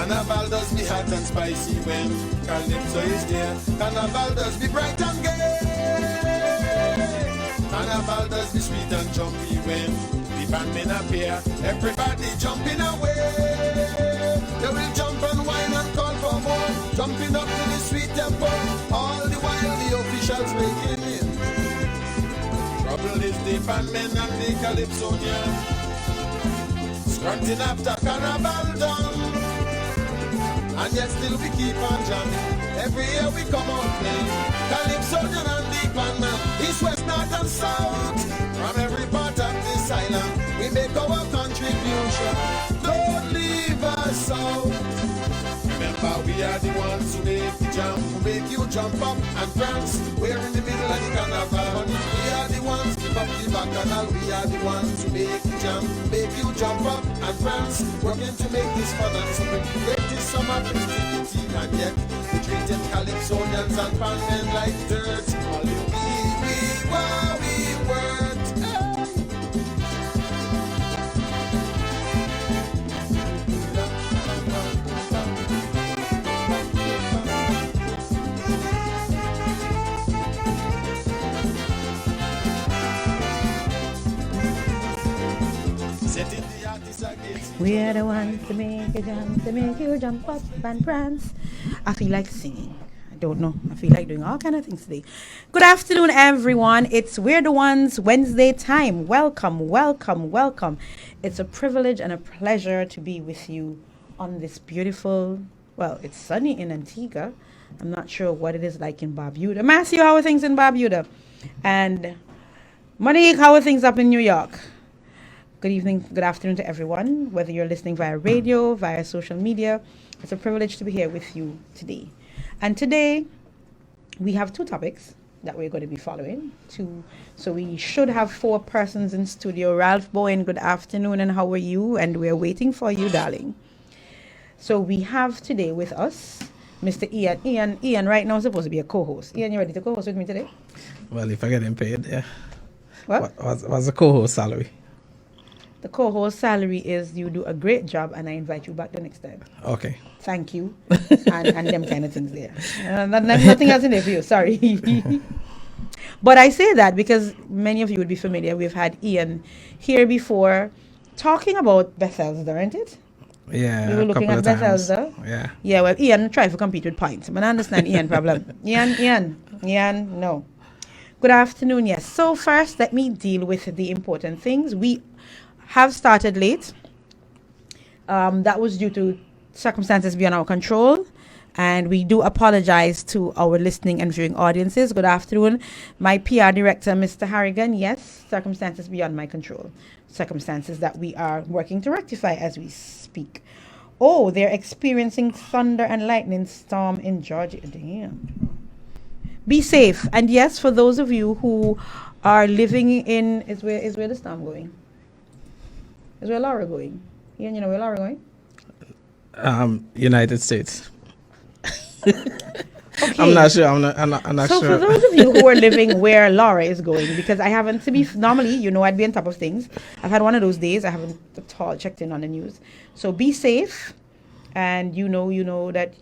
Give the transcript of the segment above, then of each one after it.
Carnival does be hot and spicy when Calypso is there. Carnival does be bright and gay. Carnival does be sweet and jumpy when the bandmen appear. Everybody jumping away. They will jump and whine and call for more. Jumping up to the sweet tempo. All the while the officials making it. Trouble is the bandmen and the Calypsonian. Scrunting after Carnival done. And yet still we keep on jamming. Every year we come out playing Calypsonian and the bandman. East, west, north and south. From every part of this island we make our contribution. Don't leave us out. Remember we are the ones who make the jump, who make you jump up and prance. We're in the middle of the carnival. We are the ones keep up the bacchanal. We are the ones who make the jump, make you jump up and prance. Working to make this fun and simple. Greatest summer festivity, and yet we treated Calypsonians and bandmen like dirt. All you we weren't. We're the ones to make you jump up and prance. I feel like singing. I don't know. I feel like doing all kind of things today. Good afternoon, everyone. It's We're the Ones Wednesday time. Welcome, welcome, welcome. It's a privilege and a pleasure to be with you on this beautiful, well, it's sunny in Antigua. I'm not sure what it is like in Barbuda. Matthew, how are things in Barbuda? And Monique, how are things up in New York? Good evening, good afternoon to everyone, whether you're listening via radio, via social media. It's a privilege to be here with you today. And today, we have two topics that we're going to be following. So we should have 4 persons in studio. Ralph Bowen, good afternoon, and how are you? And we're waiting for you, darling. So we have today with us Mr. Ian. Ian right now is supposed to be a co-host. Ian, you ready to co-host with me today? Well, if I get him paid, yeah. What? What's the co-host salary? The co-host salary is you do a great job and I invite you back the next time. Okay. Thank you. and them kind of things there. Nothing else in there for you. Sorry. But I say that because many of you would be familiar. We've had Ian here before talking about Bethesda, aren't it? Yeah. We were looking at Bethesda. Yeah. Yeah, well, Ian tried to compete with points. But I understand Ian problem. Ian, no. Good afternoon, yes. So first, let me deal with the important things. We have started late. That was due to circumstances beyond our control. And we do apologize to our listening and viewing audiences. Good afternoon. My PR director, Mr. Harrigan. Yes, circumstances beyond my control. Circumstances that we are working to rectify as we speak. Oh, they're experiencing thunder and lightning storm in Georgia. Damn. Be safe. And yes, for those of you who are living in... Is where the storm going? Is where Laura going? Ian, you know where Laura going? United States. Okay. I'm not sure. I'm not so sure. for those of you who are living where Laura is going, because I haven't normally, I'd be on top of things. I've had one of those days. I haven't at all checked in on the news. So be safe. And you know that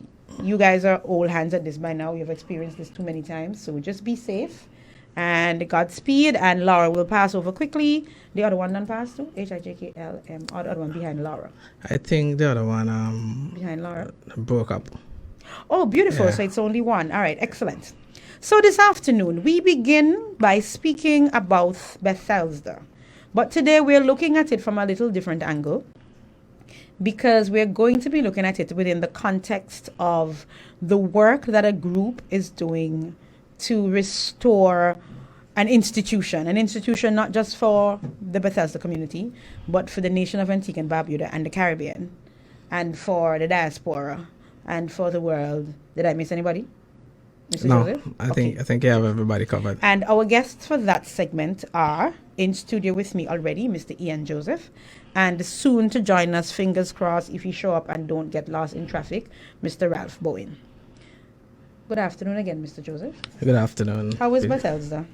you guys are old hands at this by now. You've experienced this too many times. So just be safe. And Godspeed, and Laura will pass over quickly. The other one done pass too? HIJKLM, or the other one behind Laura? I think the other one behind Laura broke up. Oh, beautiful. Yeah. So it's only one. All right, excellent. So this afternoon, we begin by speaking about Bethesda. But today we're looking at it from a little different angle, because we're going to be looking at it within the context of the work that a group is doing to restore an institution not just for the Bethesda community, but for the nation of Antigua and Barbuda and the Caribbean, and for the diaspora, and for the world. Did I miss anybody? Mr. No, Joseph? I think you have everybody covered. And our guests for that segment are in studio with me already, Mr. Ian Joseph, and soon to join us, fingers crossed, if you show up and don't get lost in traffic, Mr. Ralph Bowen. Good afternoon again, Mr. Joseph. Good afternoon. How is Bethesda?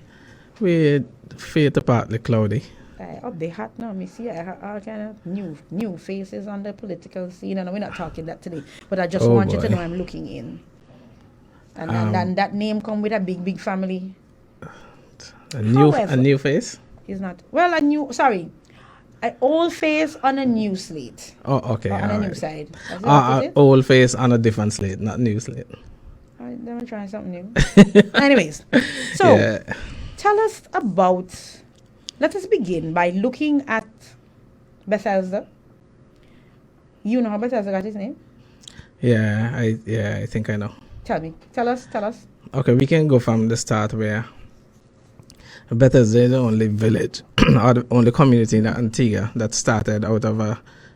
We feel partly cloudy. I up the hat now. Me see I have all kind of new faces on the political scene, and we're not talking that today. But I just want you to know I'm looking in. And that name come with a big family. A new face. He's not well. An old face on a new slate. Oh, okay. Or on a new side. Old face on a different slate, not new slate. I'm gonna try something new. Anyways, so tell us about. Let us begin by looking at Bethesda. You know how Bethesda got his name? Yeah, I think I know. Tell us. Okay, we can go from the start where Bethesda is the only village or the only community in Antigua that started out of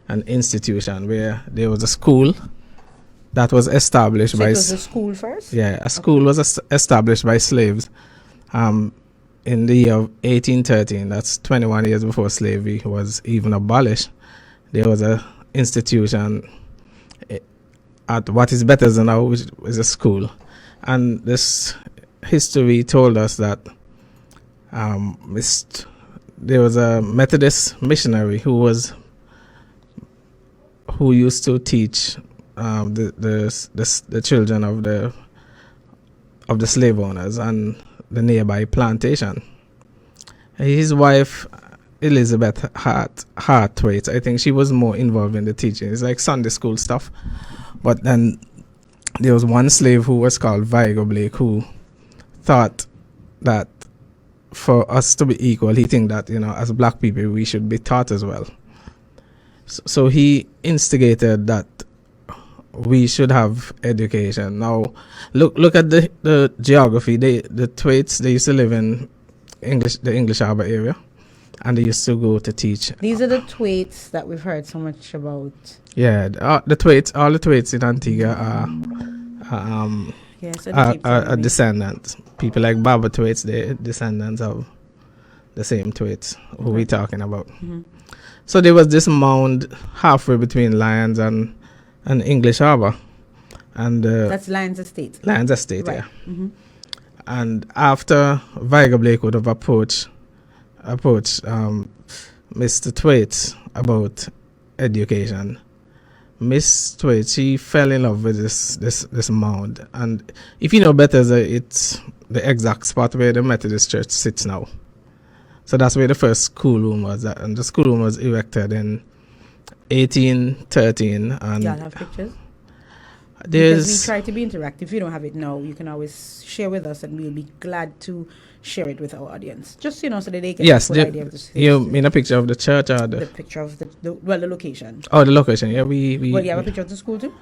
an institution where there was a school that was established by... it was a school first? Yeah, a school was established by slaves in the year of 1813. That's 21 years before slavery was even abolished. There was a institution at what is Bethesda now, which is a school. And this history told us that there was a Methodist missionary who used to teach the children of the slave owners and the nearby plantation. His wife Elizabeth Hartwaite, I think she was more involved in the teaching. It's like Sunday school stuff. But then there was one slave who was called Vigo Blake who thought that for us to be equal, he think that, as black people, we should be taught as well. So he instigated that we should have education. Now, look at the geography. The Thwaites, they used to live in the English Harbour area, and they used to go to teach. These are the Thwaites that we've heard so much about. Yeah, the Thwaites, all the Thwaites in Antigua are descendants. People like Baba Thwaites, they're descendants of the same Thwaites who we're talking about. Mm-hmm. So there was this mound halfway between Lyons and English Harbour. And that's Lyons Estate. Lyons Estate, right. Yeah. Mm-hmm. And after Vigo Blake would have approached Mr. Thwaites about education, Miss Thwaites, she fell in love with this mound. And if you know better, it's the exact spot where the Methodist Church sits now. So that's where the first schoolroom was. And the schoolroom was erected in 1813. And y'all have pictures? Because we try to be interactive. If you don't have it now, you can always share with us, and we'll be glad to share it with our audience. Just, so that they can get an idea of this. You mean a picture of the church or the picture of the location? Oh, the location. Yeah, we you have a picture of the school too?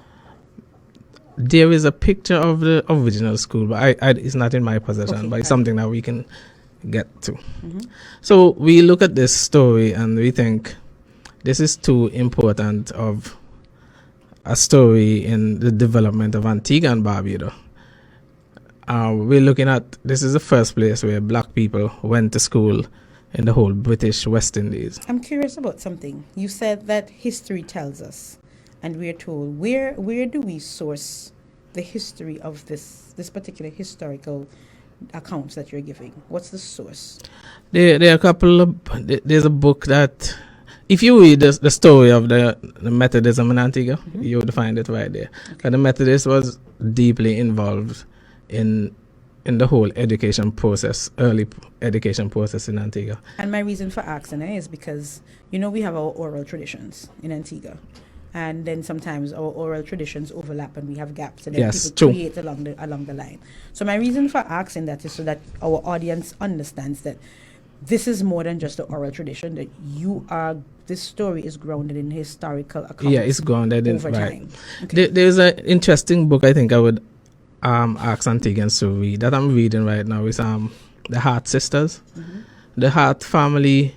There is a picture of the original school, but it's not in my possession, but it's something that we can get to. Mm-hmm. So we look at this story and we think this is too important of a story in the development of Antigua and Barbuda. We're looking at, this is the first place where black people went to school in the whole British West Indies. I'm curious about something. You said that history tells us, and we're told, where do we source the history of this particular historical accounts that you're giving? What's the source? There are a couple of, there's a book that, if you read the story of the Methodism in Antigua, mm-hmm. you would find it right there. Okay. The Methodist was deeply involved in the whole education process, early education process in Antigua. And my reason for asking is because, we have our oral traditions in Antigua. And then sometimes our oral traditions overlap and we have gaps, and then people create along the line. So my reason for asking that is so that our audience understands that this is more than just the oral tradition, that this story is grounded in historical accounts. Yeah, it's grounded in time. Okay. There's an interesting book I think I would ask Antiguans to read that I'm reading right now. Is the Hart sisters. Mm-hmm. The Hart family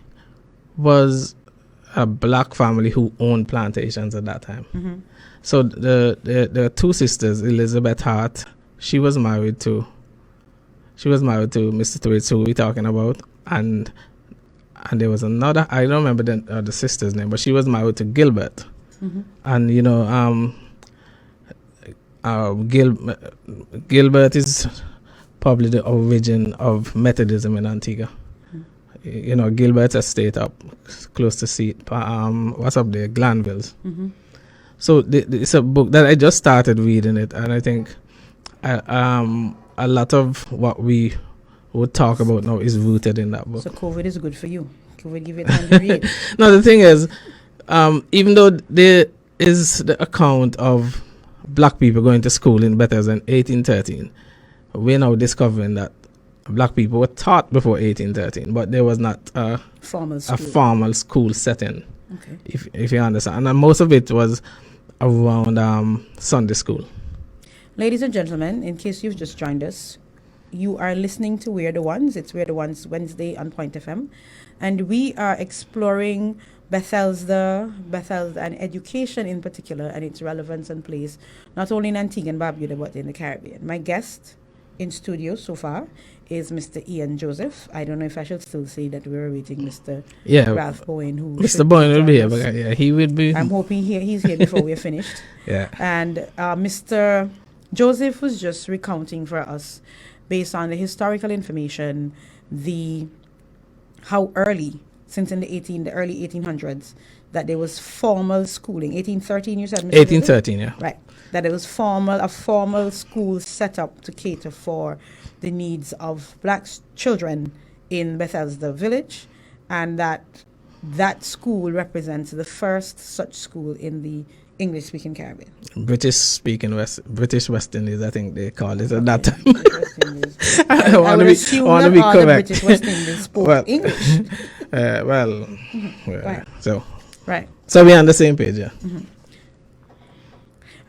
was a black family who owned plantations at that time. Mm-hmm. So the two sisters, Elizabeth Hart, she was married to Mr. Thwaites, who we're talking about, and there was another, I don't remember the sister's name, but she was married to Gilbert. Mm-hmm. And Gilbert is probably the origin of Methodism in Antigua. Mm-hmm. Gilbert's estate up close to Seat. What's up there? Glanville's. Mm-hmm. So it's a book that I just started reading it, and I think a lot of what we would talk about now is rooted in that book. So COVID is good for you. COVID give you time to read. No, the thing is, even though there is the account of black people going to school in Bethesda in 1813, we're now discovering that black people were taught before 1813, but there was not a formal school setting. Okay. If you understand, and most of it was around Sunday school. Ladies and gentlemen, in case you've just joined us, you are listening to We're the Ones. It's We're the Ones Wednesday on Point FM, and we are exploring Bethesda and education in particular, and its relevance and place not only in Antigua and Barbuda but in the Caribbean. My guest in studio so far is Mr. Ian Joseph. I don't know if I should still say that we're awaiting Mr. Ralph Bowen. Mr. Bowen will be here, but he will be. I'm hoping he's here before we're finished. Yeah. And Mr. Joseph was just recounting for us, based on the historical information, how early, since in the early 1800s, that there was formal schooling. 1813, you said, Mr. 1813, yeah. Right. That it was a formal school set up to cater for the needs of black children in Bethesda village, and that school represents the first such school in the English-speaking Caribbean. British West Indies, I think they call it at that time. I want to be correct. British West Indies spoke English. So right. So we're on the same page, yeah. Mm-hmm.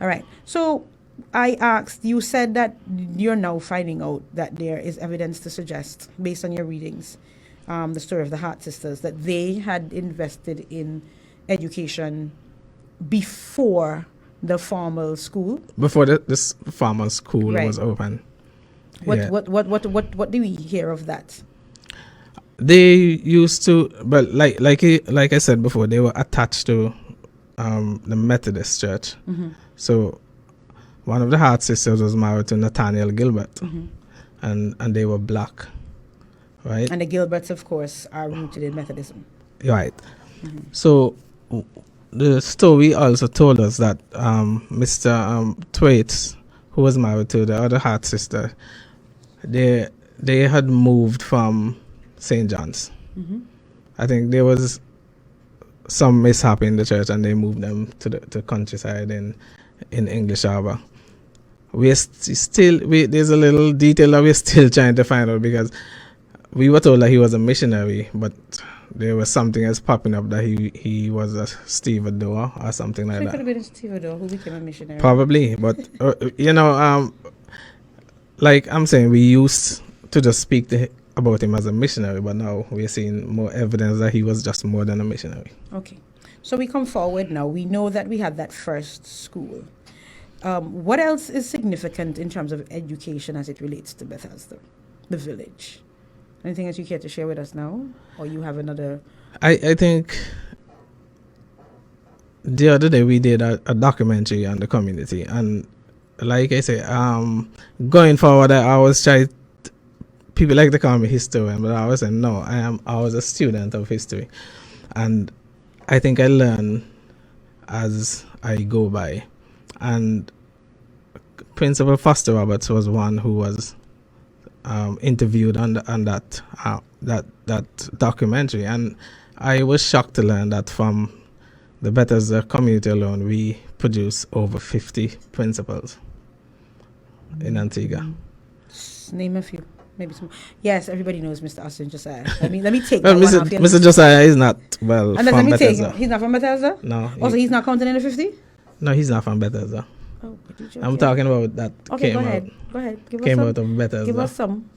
All right. So I asked, you said that you're now finding out that there is evidence to suggest, based on your readings, the story of the Hart sisters, that they had invested in education before the formal school. Before this formal school was open. What do we hear of that? They used to, but like I said before, they were attached to the Methodist Church. Mm-hmm. So one of the Hart sisters was married to Nathaniel Gilbert, mm-hmm. and they were black, right? And the Gilberts, of course, are rooted in Methodism. Right. Mm-hmm. So the story also told us that Mr. Thwaites, who was married to the other Hart sister, they had moved from St. John's. Mm-hmm. I think there was some mishap in the church, and they moved them to the countryside in English Harbor. There's a little detail that we're still trying to find out, because we were told that he was a missionary, but there was something else popping up that he was a stevedore or something like that. He could have been a stevedore who became a missionary. Probably, but like I'm saying, we used to just speak about him as a missionary, but now we're seeing more evidence that he was just more than a missionary. Okay, so we come forward now. We know that we had that first school. What else is significant in terms of education as it relates to Bethesda, the village? Anything that you care to share with us now? Or you have another? I think the other day we did a documentary on the community, and like I say, going forward, I always try. People like to call me historian, but I always say no. I was a student of history, and I think I learn as I go by. And Principal Foster Roberts was one who was interviewed on that documentary, and I was shocked to learn that from the Bethesda community alone, we produce over 50 principals in Antigua. Name a few. Maybe some. Yes, everybody knows Mr. Austin Josiah. Let me take well, that Mr. Josiah is not from Bethesda. He's not from Bethesda? No. Also, he's not counted in the 50? No, he's not from Bethesda. Oh, I'm talking about that. Okay, go ahead. Came out of Bethesda. Give us some.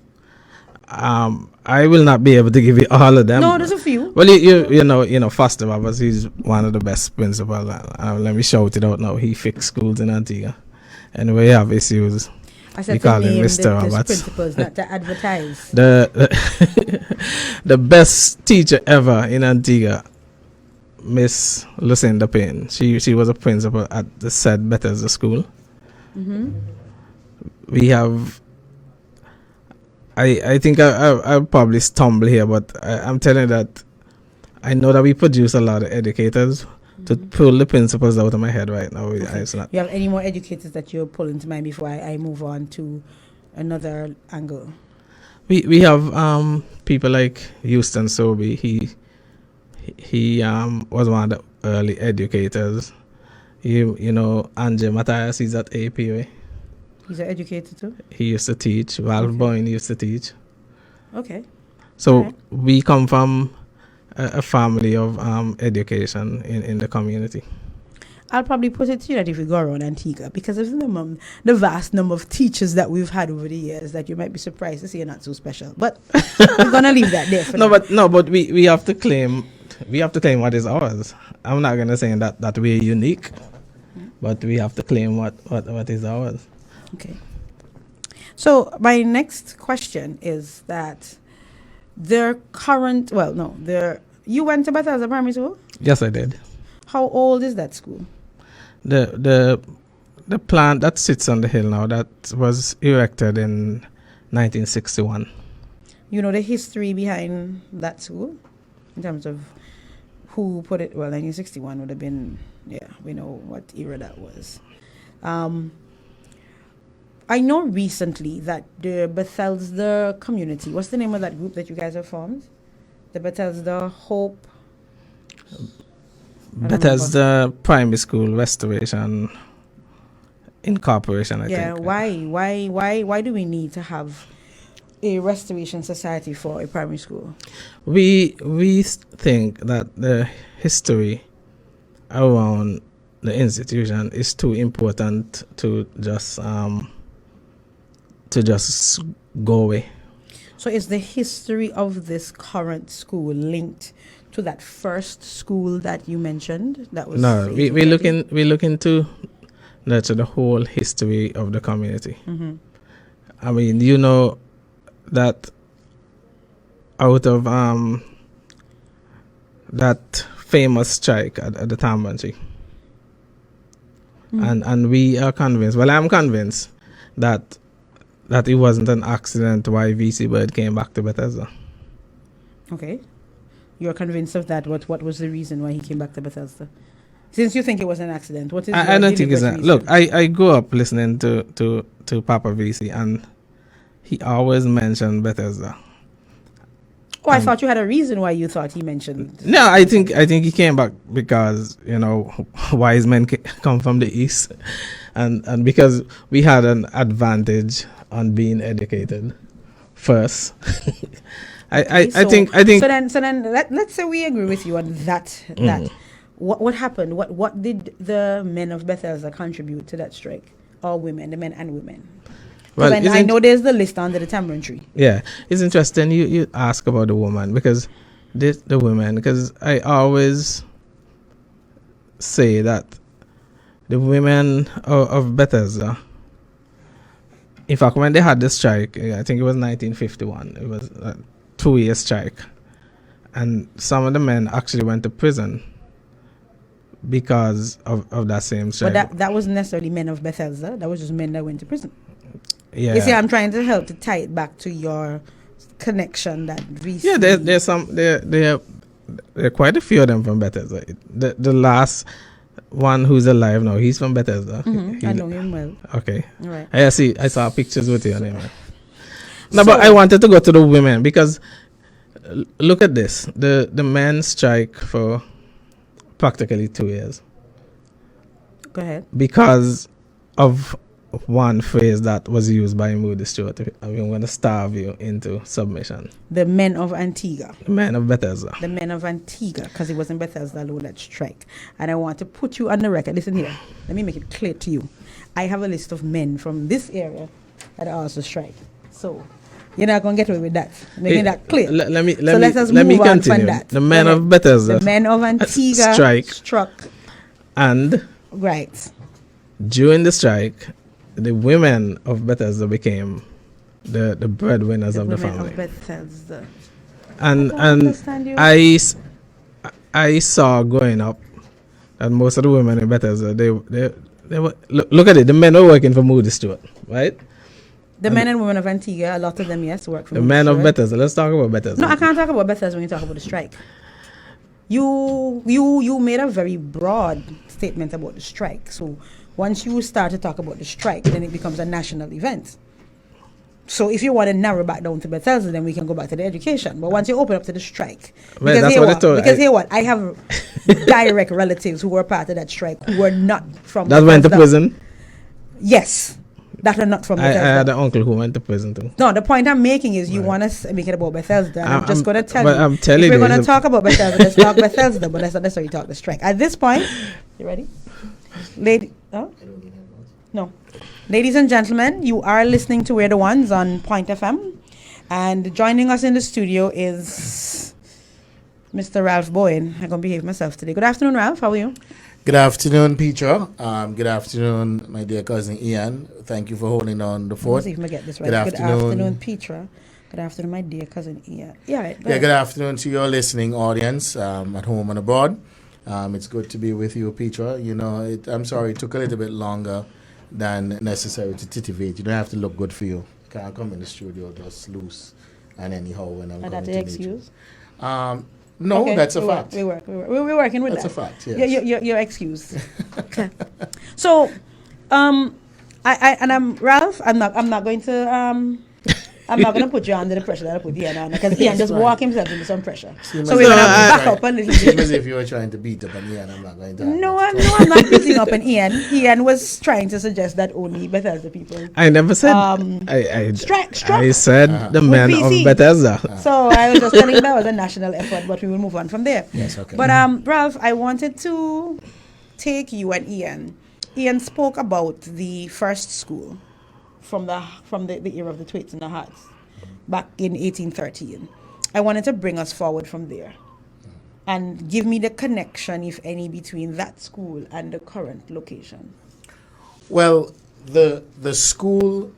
I will not be able to give you all of them. No, there's a few. Well, you know, Foster Roberts, he's one of the best principals. Let me shout it out now. He fixed schools in Antigua, and we have issues. I said we to call him name Mr. Roberts. Principals, not to advertise. The best teacher ever in Antigua, Miss Lucinda Payne. She was a principal at the said Bethesda School. Mm-hmm. We have. I think I'll probably stumble here, but I'm telling you that I know that we produce a lot of educators. To pull the principles out of my head right now, Okay. it's not. You have any more educators that you're pulling to mind before I move on to another angle? We have people like Houston Sobey. He was one of the early educators. You know Andre Matthias. He's at APA. He's an educator too? He used to teach. Ralph Bowen used to teach. Okay. So Alright. we come from a family of education in the community. I'll probably put it to you that if you go around Antigua, because of the vast number of teachers that we've had over the years, that you might be surprised to see you're not so special. But we're gonna leave that there for now. But we have to claim what is ours. I'm not gonna say that we're unique, but we have to claim what is ours. Okay. So my next question is that you went to Bethesda Primary School? Yes, I did. How old is that school? The plant that sits on the hill now, that was erected in 1961. You know the history behind that school? In terms of who put it, 1961 would have been, we know what era that was. I know recently that the Bethesda community, what's the name of that group that you guys have formed? The Bethesda Hope. Bethesda Primary School Restoration Incorporation, I think. Why do we need to have a restoration society for a primary school? We think that the history around the institution is too important to just go away. So is the history of this current school linked to that first school that you mentioned? That was we looking to nurture the whole history of the community. Mm-hmm. I mean, you know that out of that famous strike at the Tambanchi. And we are convinced, I'm convinced that it wasn't an accident why VC Bird came back to Bethesda. Okay. You're convinced of that. What was the reason why he came back to Bethesda? Since you think it was an accident, what is I don't think it's that. Look, I grew up listening to Papa VC, and he always mentioned Bethesda. Oh, I thought you had a reason why you thought he mentioned. No, I think he came back because, you know, wise men come from the east, and because we had an advantage on being educated first. I think. So then let's say we agree with you on that. That what happened? What did the men of Bethesda contribute to that strike? All women, the men and women. Well, I know there's the list under the tamarind tree. Yeah, it's interesting you ask about the woman, because the women, because I always say that the women of Bethesda, in fact, when they had the strike, I think it was 1951, it was a 2-year strike, and some of the men actually went to prison because of that same strike. But that wasn't necessarily men of Bethesda, that was just men that went to prison. Yeah. You see, I'm trying to help to tie it back to your connection that recently. Yeah, there are quite a few of them from Bethesda. The last one who's alive now, he's from Bethesda. I know him well. Okay. All right. I saw pictures with you on him. No, but I wanted to go to the women, because look at this. The men strike for practically 2 years. Go ahead. Because of one phrase that was used by Moody Stewart. I'm going to starve you into submission. The men of Antigua. The men of Bethesda. The men of Antigua, because it wasn't Bethesda alone that strike. And I want to put you on the record. Listen here. Let me make it clear to you. I have a list of men from this area that also strike. So you're not going to get away with that. Making that clear. Let me move on continue. from that. The men of Bethesda. The men of Antigua struck. And right. During the strike, the women of Bethesda became the breadwinners of the family. Of Bethesda. And I saw growing up that most of the women in Bethesda, they were look at it. The men were working for Moody Stewart, right? The men and women of Antigua, a lot of them, yes, work for The me. men of sure. Bethesda. Let's talk about Bethesda. No, I can't talk about Bethesda when you talk about the strike. You made a very broad statement about the strike. So once you start to talk about the strike, then it becomes a national event. So if you want to narrow back down to Bethesda, then we can go back to the education. But once you open up to the strike, Well, because that's hear what I what? told- Because I- hear what? I have direct relatives who were part of that strike who were not from That went to Bethesda. prison. Yes, that are not from I Bethesda. had an uncle who went to prison too. No, the point I'm making is you want to make it about Bethesda. And I'm just going to tell but you. I'm telling if we're you, going to it's a- talk about Bethesda, let's talk Bethesda, but let's not necessarily talk the strike. At this point, you ready? No. Ladies and gentlemen, you are listening to We're the Ones on Point FM. And joining us in the studio is Mr. Ralph Bowen. I'm going to behave myself today. Good afternoon, Ralph. How are you? Good afternoon, Petra. Good afternoon, my dear cousin Ian. Thank you for holding on the fort. Let's see if I get this right. Good afternoon. Petra. Good afternoon, my dear cousin Ian. Yeah, right. Yeah, good afternoon to your listening audience at home and abroad. It's good to be with you, Petra. You know, I'm sorry it took a little bit longer than necessary to titivate. You don't have to look good for you. Can't come in the studio just loose and anyhow when I'm Is going that to the meet excuse? you. No, Okay, that's a we fact. We're working with That's that. a fact, yes. Your excuse. Okay. So, I'm Ralph. I'm not going to I'm not going to put you under the pressure that I put Ian on, because Ian just fine. walk himself into some pressure. Seems So as we're if going to you were back trying- up a little Seems bit. as if you were trying to beat up on Ian. I'm not going to. No, I'm not beating up on Ian. Ian was trying to suggest that only Bethesda people. I never said. Struck. I said the men VC. of Bethesda. So I was just telling you that was a national effort, but we will move on from there. Yes, okay. But Ralph, I wanted to take you and Ian. Ian spoke about the first school from the era of the Thwaites and the Harts back in 1813. I wanted to bring us forward from there and give me the connection, if any, between that school and the current location. Well, the school,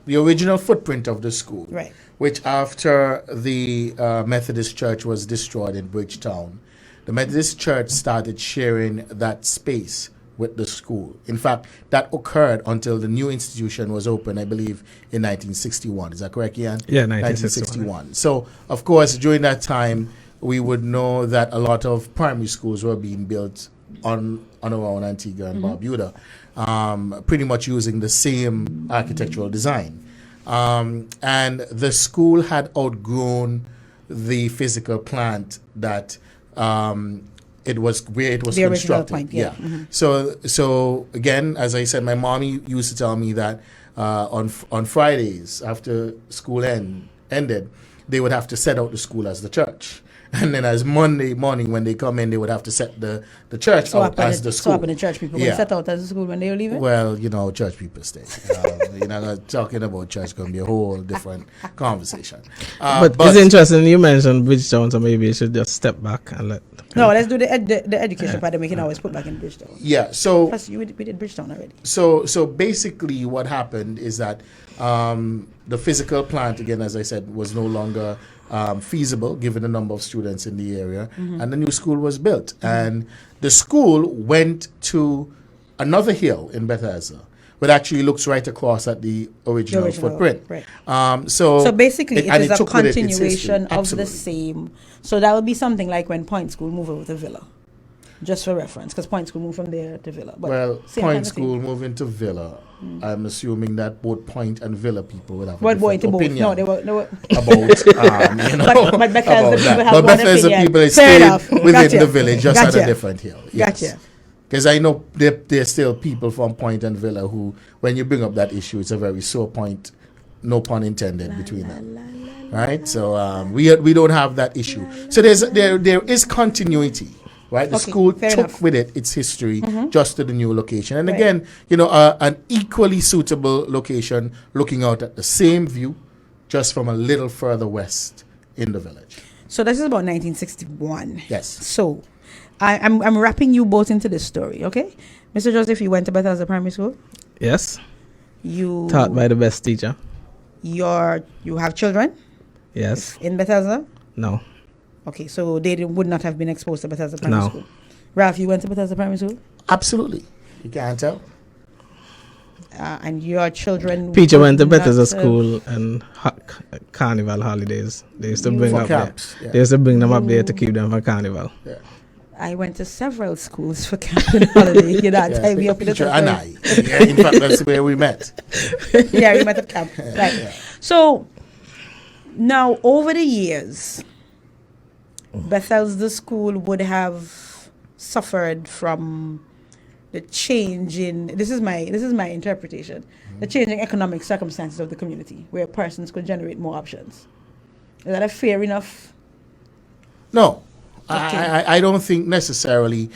the original footprint of the school, Right. which after the Methodist Church was destroyed in Bridgetown, the Methodist Church started sharing that space with the school. In fact, that occurred until the new institution was opened, I believe, in 1961. Is that correct, Ian? Yeah, 1961. So, of course, during that time, we would know that a lot of primary schools were being built on around Antigua and Barbuda, pretty much using the same architectural design. And the school had outgrown the physical plant that it was The original constructed. point, yeah. Mm-hmm. So again, as I said, my mom used to tell me that on Fridays after school ended, they would have to set out the school as the church. And then as Monday morning when they come in, they would have to set the church out as the school. So up in the church people Yeah. would set out as the school when they were leaving? Well, you know, church people stay. Talking about church going to be a whole different conversation. But it's interesting you mentioned Bridgetown, so maybe you should just step back and let. No, let's do the education part that we can always put back in Bridgetown. Yeah, so Plus, we did Bridgetown already. So basically, what happened is that the physical plant, again, as I said, was no longer feasible given the number of students in the area, and the new school was built. And the school went to another hill in Bethesda, but actually looks right across at the original footprint. Right. So basically, it is a took with it its history. continuation of the Absolutely. same. So that would be something like when Point School moved over to Villa, just for reference, because Point School moved from there to Villa. But Well, same Point kind of thing. School moving to Villa. I'm assuming that both Point and Villa people would have a But different boy to both. opinion No, they were. about But Bethesda about people that. have But one Bethesda opinion. people is Fair stayed enough. within Gotcha. the village, just at Gotcha. a different hill. Yes. Gotcha. Because I know there's still people from Point and Villa who, when you bring up that issue, it's a very sore point, no pun intended, between them. Right? So we don't have that issue. So there is continuity. Right, the Okay, school fair took enough. with it its history just to the new location, and Right. again, an equally suitable location, looking out at the same view, just from a little further west in the village. So this is about 1961. Yes. So I'm wrapping you both into this story, okay? Mr. Joseph, you went to Bethesda Primary School. Yes, You taught by the best teacher. you have children Yes. in Bethesda. No. Okay, so they would not have been exposed to Bethesda Primary No. School. Ralph, you went to Bethesda Primary School. Absolutely, you can't tell. and your children. Peter went to would not, Bethesda school and carnival holidays. They used to bring For up camps, there. yeah. They used to bring them up there to keep them for carnival. Yeah. I went to several schools for camp and holiday. You know, Yeah, tie me up in the Petra and I. Yeah, in fact, that's where we met. Yeah, we met at camp. Right. Yeah. So now, over the years, Bethesda School would have suffered from the change in this is my interpretation, the changing economic circumstances of the community, where persons could generate more options. Is that a fair enough? No, Okay. I don't think necessarily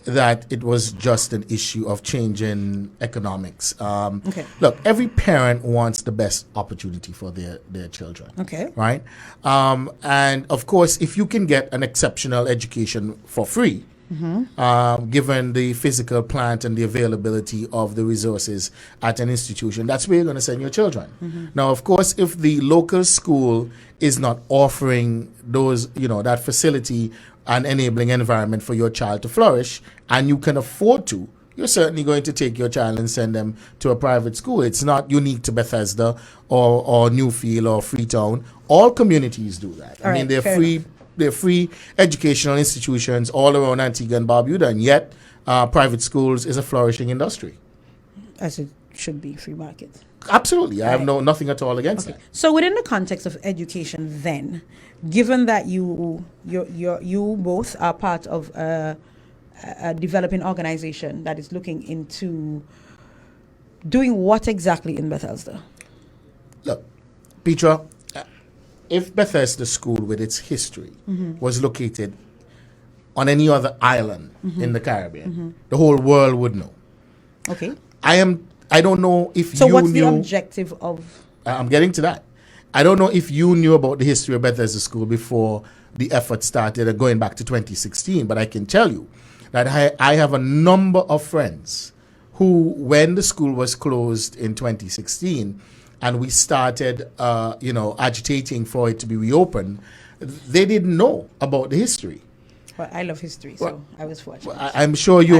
that it was just an issue of changing economics. Okay. Look, every parent wants the best opportunity for their children. Okay. Right? And of course, if you can get an exceptional education for free, given the physical plant and the availability of the resources at an institution, that's where you're going to send your children. Now, of course, if the local school is not offering those, that facility and enabling environment for your child to flourish, and you can afford to, you're certainly going to take your child and send them to a private school. It's not unique to Bethesda or Newfield or Freetown. All communities do that. I mean, they're free. They're free educational institutions all around Antigua and Barbuda, and yet private schools is a flourishing industry. As it should be, free market. Absolutely. I have nothing at all against that. So within the context of education then, given that you both are part of a developing organization that is looking into doing what exactly in Bethesda? Look, Petra, if Bethesda School with its history was located on any other island in the Caribbean, the whole world would know. Okay. I don't know if So you what's knew. the objective of... I'm getting to that. I don't know if you knew about the history of Bethesda School before the effort started, going back to 2016, but I can tell you that I have a number of friends who, when the school was closed in 2016, and we started, agitating for it to be reopened, they didn't know about the history. Well, I love history, so I was fortunate. I'm sure you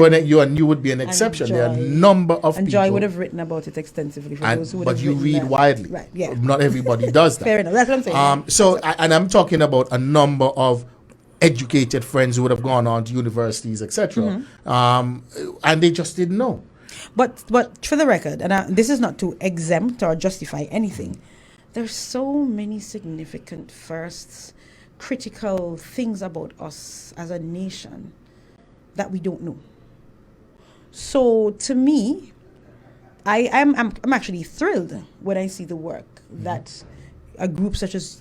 would be an exception. There are a number of and people. Joy would have written about it extensively for those who would but have you written read that. widely. Right, yeah. Not everybody does that. Fair enough. That's what I'm saying. And I'm talking about a number of educated friends who would have gone on to universities, etc. And they just didn't know. But for the record, and this is not to exempt or justify anything, there's so many significant firsts, critical things about us as a nation that we don't know. So to me, I'm actually thrilled when I see the work that a group such as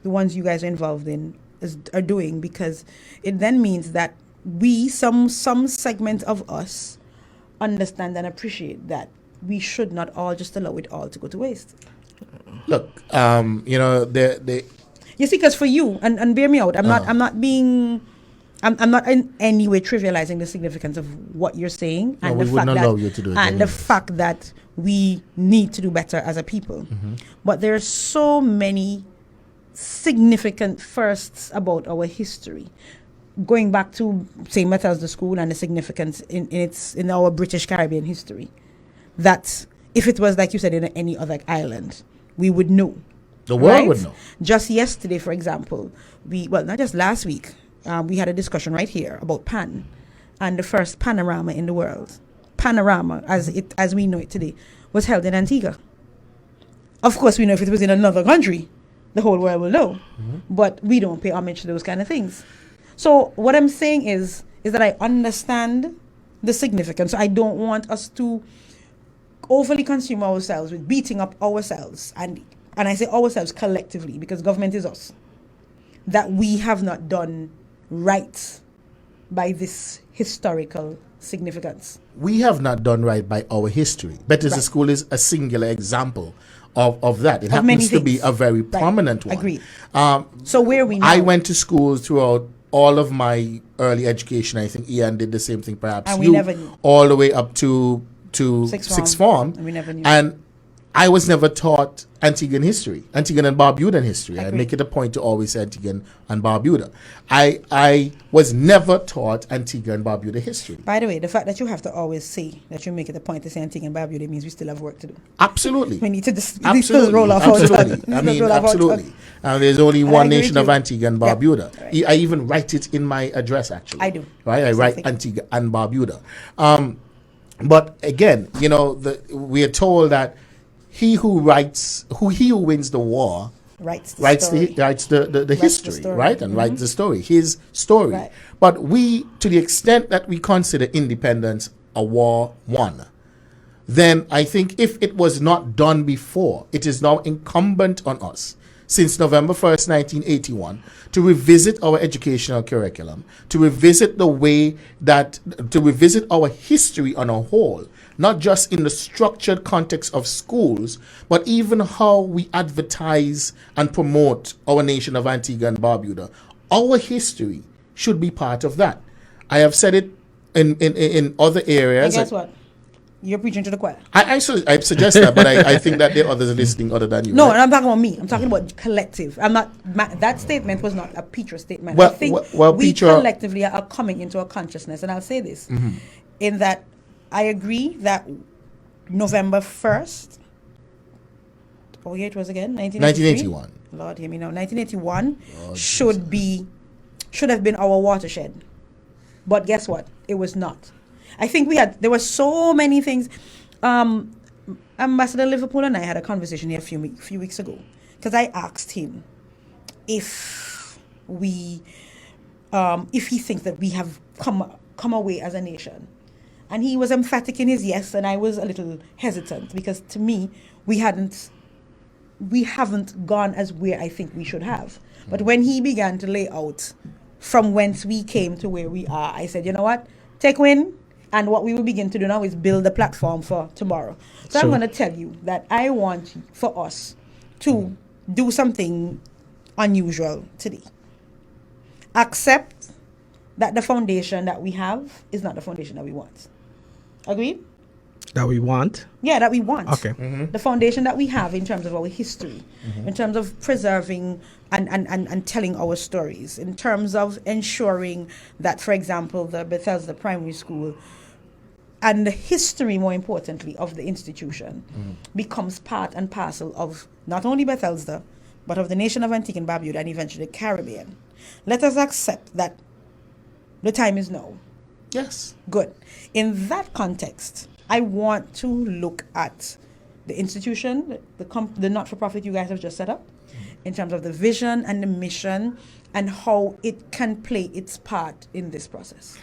the ones you guys are involved in are doing, because it then means that we, some segment of us, understand and appreciate that we should not all just allow it all to go to waste. Look, they You see, because for you, and bear me out, I'm not in any way trivializing the significance of what you're saying, No, and we the wouldn't fact allow that you to do it and the anyway. fact that we need to do better as a people. But there are so many significant firsts about our history, going back to St. Bethesda School and the significance in our British Caribbean history, that if it was like you said in any other island, we would know. the world Right? would know. Just yesterday, for example, not just last week, we had a discussion right here about Pan and the first panorama in the world. Panorama, as we know it today, was held in Antigua. Of course, we know if it was in another country, the whole world will know. But we don't pay homage to those kind of things. So what I'm saying is that I understand the significance. I don't want us to overly consume ourselves with beating up ourselves, and I say ourselves collectively because government is us, that we have not done right by this historical significance. We have not done right by our history. Bethesda Right. School is a singular example of that. It Of many happens to be things. a very Right. prominent one. Agreed. So where we now, I went to school throughout all of my early education. I think Ian did the same thing, perhaps. And we you, never knew. all the way up to Sixth sixth form. and we never knew. And I was never taught Antiguan history, Antiguan and Barbudan history. I Agree. make it a point to always say Antiguan and Barbuda. I was never taught Antigua and Barbuda history. By the way, the fact that you have to always say that you make it a point to say Antigua and Barbuda means we still have work to do. Absolutely. We need to just Absolutely. roll off our Absolutely. tongue. I mean, Roll off our absolutely. tongue. There's only And I one agree nation with of you. Antigua and Yep. Barbuda. Right. I even write it in my address, actually. I do. Right? I Same write thing. Antigua and Barbuda. But again, we are told that he who wins the war Writes the writes story. the history, story. right? And writes the story, his story. Right. But we, to the extent that we consider independence a war won, then I think if it was not done before, it is now incumbent on us, since November 1st, 1981, to revisit our educational curriculum, to revisit our history on a whole, not just in the structured context of schools, but even how we advertise and promote our nation of Antigua and Barbuda. Our history should be part of that. I have said it in other areas. And guess what? You're preaching to the choir. I suggest that, but I think that there are others listening other than you. No, right? and I'm talking about me. I'm talking about collective. I'm not. That statement was not a Petra statement. Well, I think well, we Petra- collectively are coming into a consciousness, and I'll say this, in that I agree that November 1st. Oh yeah, it was again 1981. Lord, hear me now. 1981 should have been our watershed, but guess what? It was not. I think there were so many things. Ambassador Liverpool and I had a conversation here a few weeks ago, because I asked him if he thinks that we have come away as a nation, and he was emphatic in his yes, and I was a little hesitant, because to me we haven't gone as where I think we should have. But when he began to lay out from whence we came to where we are, I said, you know what, take win. And what we will begin to do now is build a platform for tomorrow. So I'm going to tell you that I want for us to do something unusual today. Accept that the foundation that we have is not the foundation that we want. Agreed? That we want? Yeah, that we want. Okay. The foundation that we have in terms of our history, in terms of preserving and telling our stories, in terms of ensuring that, for example, the Bethesda Primary School and the history, more importantly, of the institution becomes part and parcel of not only Bethesda, but of the nation of Antigua and Barbuda and eventually the Caribbean. Let us accept that the time is now. Yes. Good. In that context, I want to look at the institution, the not-for-profit you guys have just set up, in terms of the vision and the mission and how it can play its part in this process.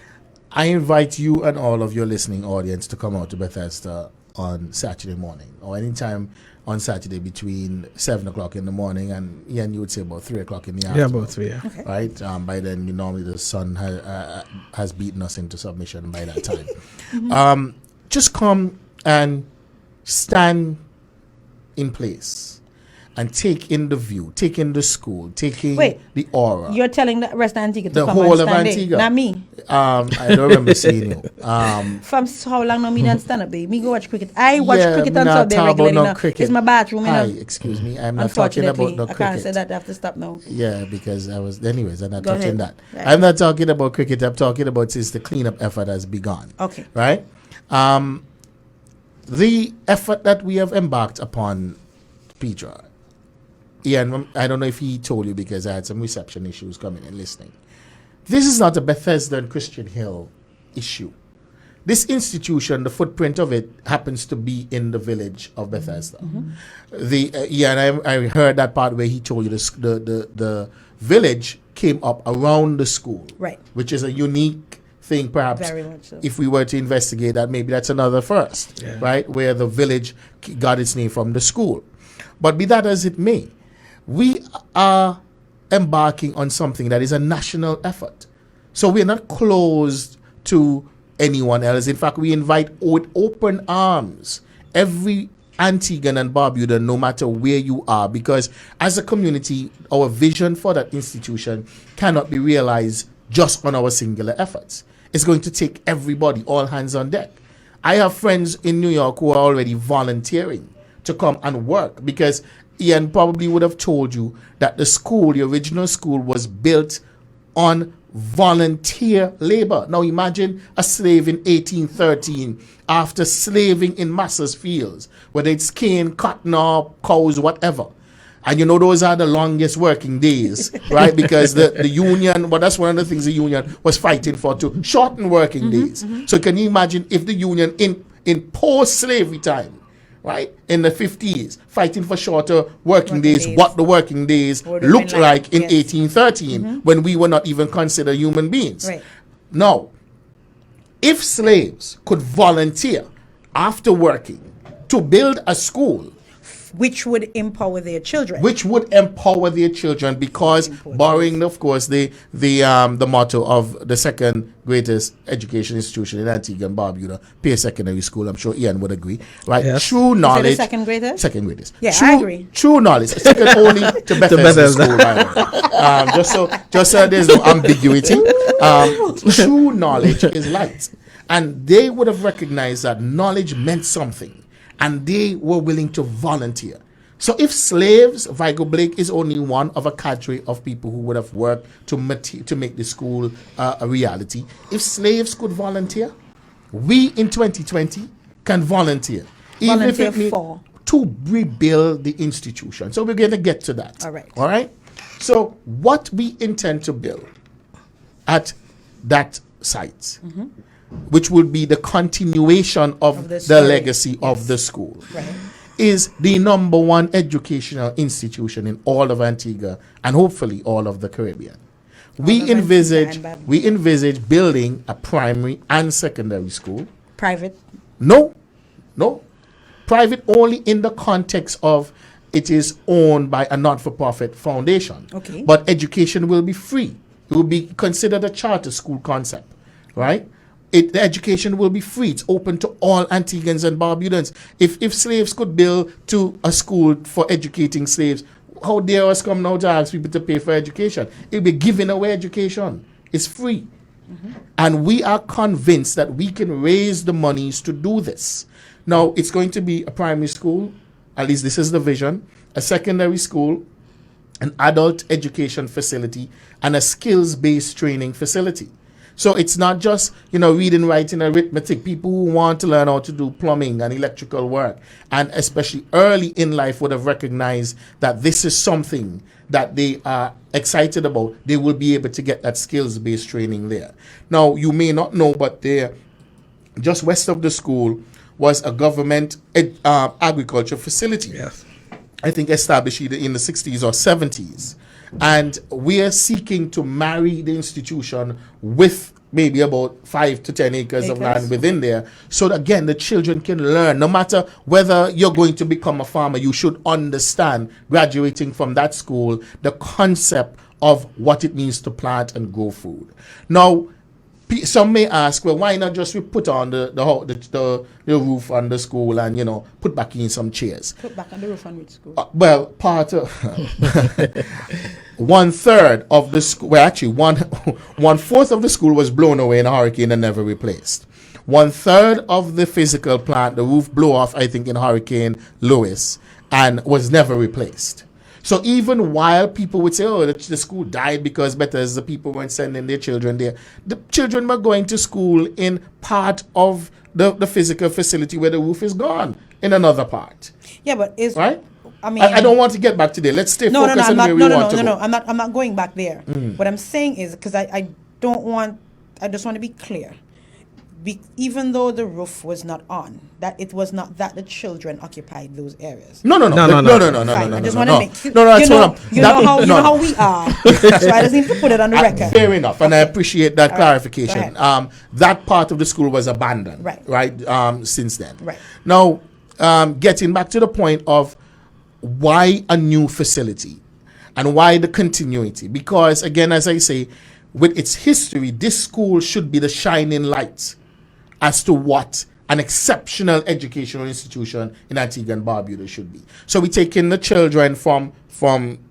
I invite you and all of your listening audience to come out to Bethesda on Saturday morning, or anytime on Saturday between 7 o'clock in the morning and you would say about 3 o'clock in the afternoon. Yeah, about 3, yeah. Okay. Right? By then, normally the sun has beaten us into submission by that time. Just come and stand in place and take in the view, take in the school, take in the aura. You're telling the rest of Antigua to The come whole and of stand Antigua. there. Not me. I don't remember seeing you. From how long no me don't stand up, babe? Me go watch cricket. I watch Yeah, cricket me on not Sunday talk about regularly. no now. cricket. It's my bathroom, you Hi, know. excuse me. I'm not talking about Unfortunately, no I can't cricket. say that. I have to stop now. Yeah, because anyways, I'm not Go touching ahead. that. Right. I'm not talking about cricket. I'm talking about since the cleanup effort has begun. Okay. Right? The effort that we have embarked upon, Petra, Ian, I don't know if he told you because I had some reception issues coming and listening. This is not a Bethesda and Christian Hill issue. This institution, the footprint of it happens to be in the village of Bethesda. I heard that part where he told you the village came up around the school, Right. which is a unique thing, perhaps. Very much so. If we were to investigate that, maybe that's another first, right? Where the village got its name from the school. But be that as it may, we are embarking on something that is a national effort. So we're not closed to anyone else. In fact, we invite with open arms every Antiguan and Barbudan, no matter where you are, because as a community, our vision for that institution cannot be realized just on our singular efforts. It's going to take everybody, all hands on deck. I have friends in New York who are already volunteering to come and work, because Ian probably would have told you that the original school, was built on volunteer labor. Now imagine a slave in 1813, after slaving in masses fields, whether it's cane, cotton, or cows, whatever. And those are the longest working days, right? Because the union, well, that's one of the things the union was fighting for, to shorten working days. So can you imagine if the union in post-slavery time, right, in the 50s, fighting for shorter working days, what the working days looked like in 1813, when we were not even considered human beings. Right. Now, if slaves could volunteer after working to build a school, which would empower their children. Because borrowing, of course, the motto of the second greatest education institution in Antigua and Barbuda, Pearce Secondary School. I'm sure Ian would agree, right? Yes. True knowledge. The second greatest? Second greatest. Yeah, I agree. True knowledge. Second only to Bethesda School, by the way. Just so there's no ambiguity. True knowledge is light. And they would have recognized that knowledge meant something, and they were willing to volunteer. So if slaves, Vigo Blake is only one of a cadre of people who would have worked to make the school a reality. If slaves could volunteer, we in 2020 can volunteer. Volunteer for? To rebuild the institution. So we're going to get to that. All right. All right? So what we intend to build at that site, which will be the continuation of the legacy of the school, is the number one educational institution in all of Antigua and hopefully all of the Caribbean. We envisage building a primary and secondary school. Private? No. Private only in the context of it is owned by a not-for-profit foundation. Okay. But education will be free. It will be considered a charter school concept, right? The education will be free. It's open to all Antiguans and Barbudans. If slaves could build to a school for educating slaves, how dare us come now to ask people to pay for education? It'll be giving away education. It's free. And we are convinced that we can raise the monies to do this. Now, it's going to be a primary school, at least this is the vision, a secondary school, an adult education facility, and a skills-based training facility. So it's not just, reading, writing, arithmetic. People who want to learn how to do plumbing and electrical work, and especially early in life, would have recognized that this is something that they are excited about. They will be able to get that skills-based training there. Now, you may not know, but there, just west of the school, was a government agriculture facility. Yes. I think established either in the 60s or 70s. And we are seeking to marry the institution with maybe about 5 to 10 acres of land within there. So that, again, the children can learn. No matter whether you're going to become a farmer, you should understand, graduating from that school, the concept of what it means to plant and grow food. Now, some may ask, well, why not just we put on the roof on the school and, put back in some chairs? Put back on the roof on which school? Well, part of 1/3 of the school, well, actually, 1/4 of the school was blown away in a hurricane and never replaced. 1/3 of the physical plant, the roof blew off, I think, in Hurricane Lewis, and was never replaced. So even while people would say, oh, the school died because Bethesda people weren't sending their children there, the children were going to school in part of the physical facility where the roof is gone in another part. Yeah, but right? I mean, I don't want to get back to there. Let's stay focused on where we want to go. I'm not going back there. What I'm saying is, because I just want to be clear. Even though the roof was not on, that it was not that the children occupied those areas. No. I just want to make you know how we are. So I just need to put it on the record. Fair enough, and I appreciate that clarification. That part of the school was abandoned, right? Since then, right. Now, getting back to the point of why a new facility and why the continuity, because again, as I say, with its history, this school should be the shining light as to what an exceptional educational institution in Antigua and Barbuda should be. So we're taking the children from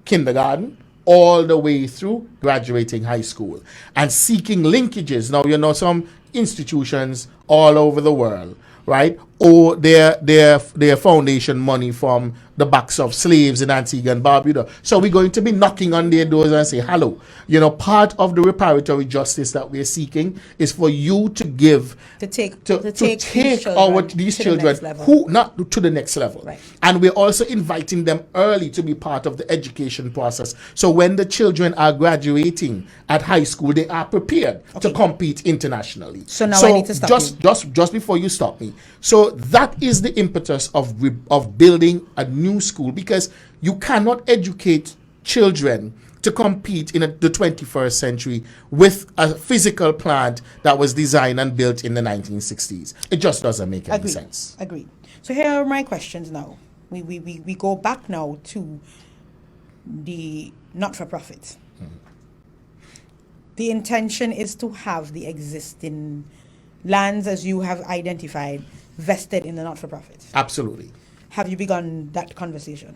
kindergarten all the way through graduating high school and seeking linkages. Now, some institutions all over the world, right, owe their foundation money from the backs of slaves in Antigua and Barbuda. So we're going to be knocking on their doors and say, hello, part of the reparatory justice that we're seeking is for you to give to take these children who not to the next level. Right. And we're also inviting them early to be part of the education process. So when the children are graduating at high school, they are prepared to compete internationally. So now I need to stop just before you stop me. So that is the impetus of building a new school, because you cannot educate children to compete in the 21st century with a physical plant that was designed and built in the 1960s. It just doesn't make any sense. Agreed. So here are my questions now. We go back now to the not-for-profit. The intention is to have the existing lands, as you have identified, vested in the not-for-profit. Absolutely. Have you begun that conversation?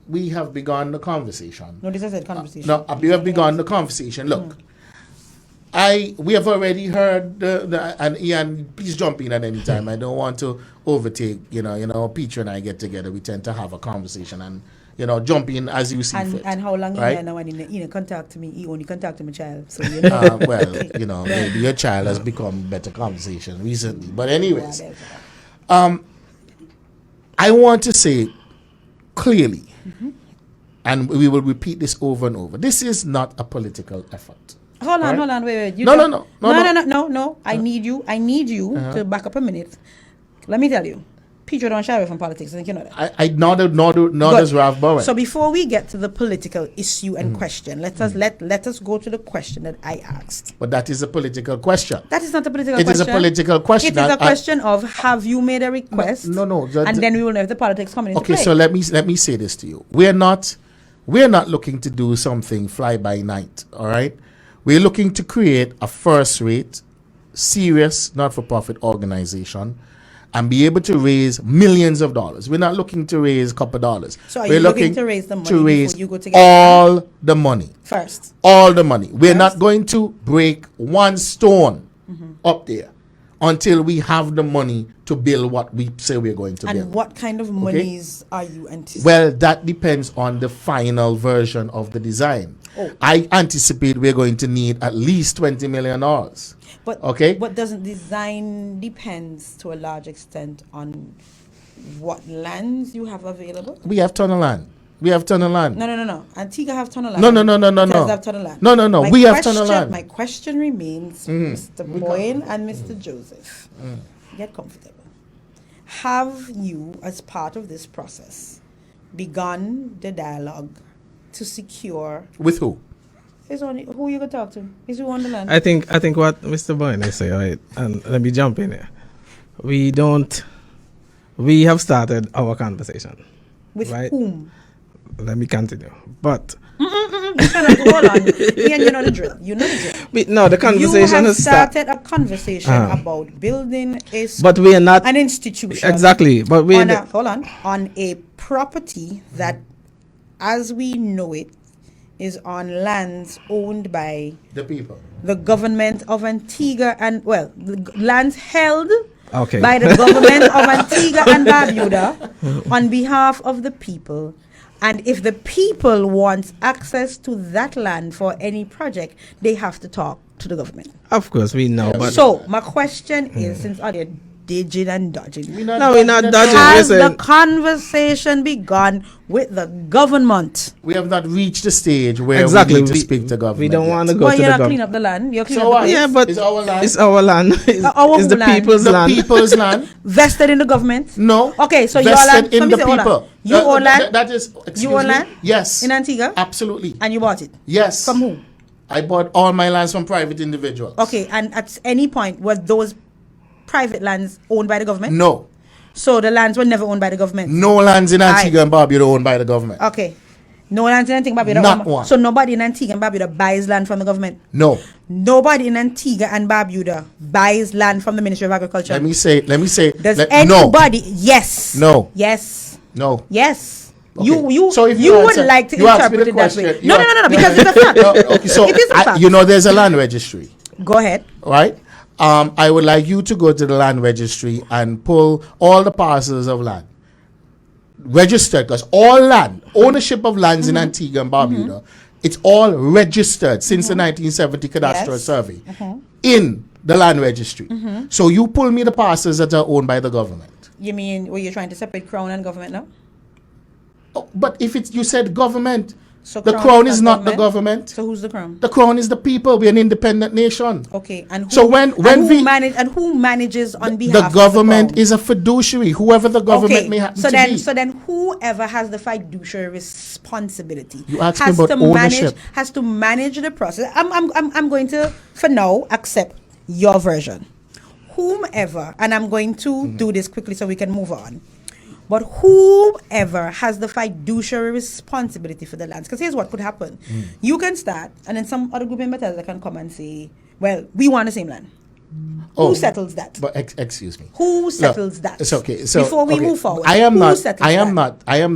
We have begun the conversation. No, this is a conversation. We have begun the conversation. Look, we have already heard and Ian, please jump in at any time. I don't want to overtake. Petra and I get together. We tend to have a conversation and jump in as you see fit. And how long right? now? And he contact me. He only contact my child. So maybe your child has become better conversation recently. But anyways, I want to say clearly, and we will repeat this over and over, this is not a political effort. Hold on, wait. No. I need you to back up a minute. Let me tell you, Petra don't shy away from politics. I think you know that. Nor does Ralph Bowen. So before we get to the political issue and question, let us go to the question that I asked. But that is a political question. That is not a political question. It is a political question. It is a question of, have you made a request? No. And then we will know if the politics come into play. Okay, so let me say this to you. We're not looking to do something fly by night. All right, we're looking to create a first-rate, serious, not-for-profit organization and be able to raise millions of dollars. We're not looking to raise a couple of dollars. So are you looking to raise the money before you go to get all the money? First. All the money. We're not going to break one stone up there until we have the money to build what we say we're going to build. And what kind of monies are you anticipating? Well, that depends on the final version of the design. Oh. I anticipate we're going to need at least $20 million. But doesn't design depends to a large extent on what lands you have available? We have ton of land. No. Antigua have ton of land. No. Have ton of land. No. We have ton of land. My question remains, Mr. Bowen and Mr. Joseph. Get comfortable. Have you, as part of this process, begun the dialogue to secure... With who? Who you gonna talk to? Is who on the land? I think what Mr. Bowen is saying, right? And let me jump in here. We have started our conversation. With right? whom? Let me continue. But hold on. Ian, you know the drill. The conversation you have has started a conversation about building but we are not an institution. Exactly. But we on a property that, as we know it, is on lands owned by the people, the government of Antigua the lands held by the government of Antigua and Barbuda on behalf of the people. And if the people want access to that land for any project, they have to talk to the government. Of course, we know. But so my question is, since all they're digging and dodging, we're not dodging. Has the conversation begun with the government? We have not reached the stage where we need to speak to government. We don't want to go to the government. Clean up the land. But it's our land. It's our land. It's the people's land. The people's land. Vested in the government? No. Okay, so vested your land in the people. You own land? That is. You own land? Yes. In Antigua? Absolutely. And you bought it? Yes. From who? I bought all my lands from private individuals. Okay, and at any point were those private lands owned by the government? No. So the lands were never owned by the government? No lands in Antigua and Barbuda owned by the government. Okay. No lands in Antigua and Barbuda? Not one. So nobody in Antigua and Barbuda buys land from the government? No. Nobody in Antigua and Barbuda buys land from the Ministry of Agriculture? Let me say. Does anybody? No. Yes. No. Yes. No. Yes. Okay. You would would like to interpret it that way. No, because it's a fact. Okay, so it is a fact. there's a land registry. Go ahead. Right? I would like you to go to the land registry and pull all the parcels of land registered, because all land, ownership of lands in Antigua and Barbuda, it's all registered since the 1970 cadastral survey in the land registry. So you pull me the parcels that are owned by the government. You mean, were you trying to separate crown and government now? Oh, but if it's, you said government, So the crown is not the government. So who's the crown? The crown is the people. We're an independent nation. Okay, and who, so when who manages on behalf the government of the is a fiduciary, whoever the government may happen to be. So then whoever has the fiduciary responsibility you asked me about ownership. Has to manage the process. I'm going to, for now, accept your version. Whomever, and I'm going to do this quickly so we can move on. But whoever has the fiduciary responsibility for the lands, because here's what could happen. You can start, and then some other group in Bethesda can come and say, well, we want the same land. Who settles that? But excuse me. Who settles that? It's okay. So before we move forward, I am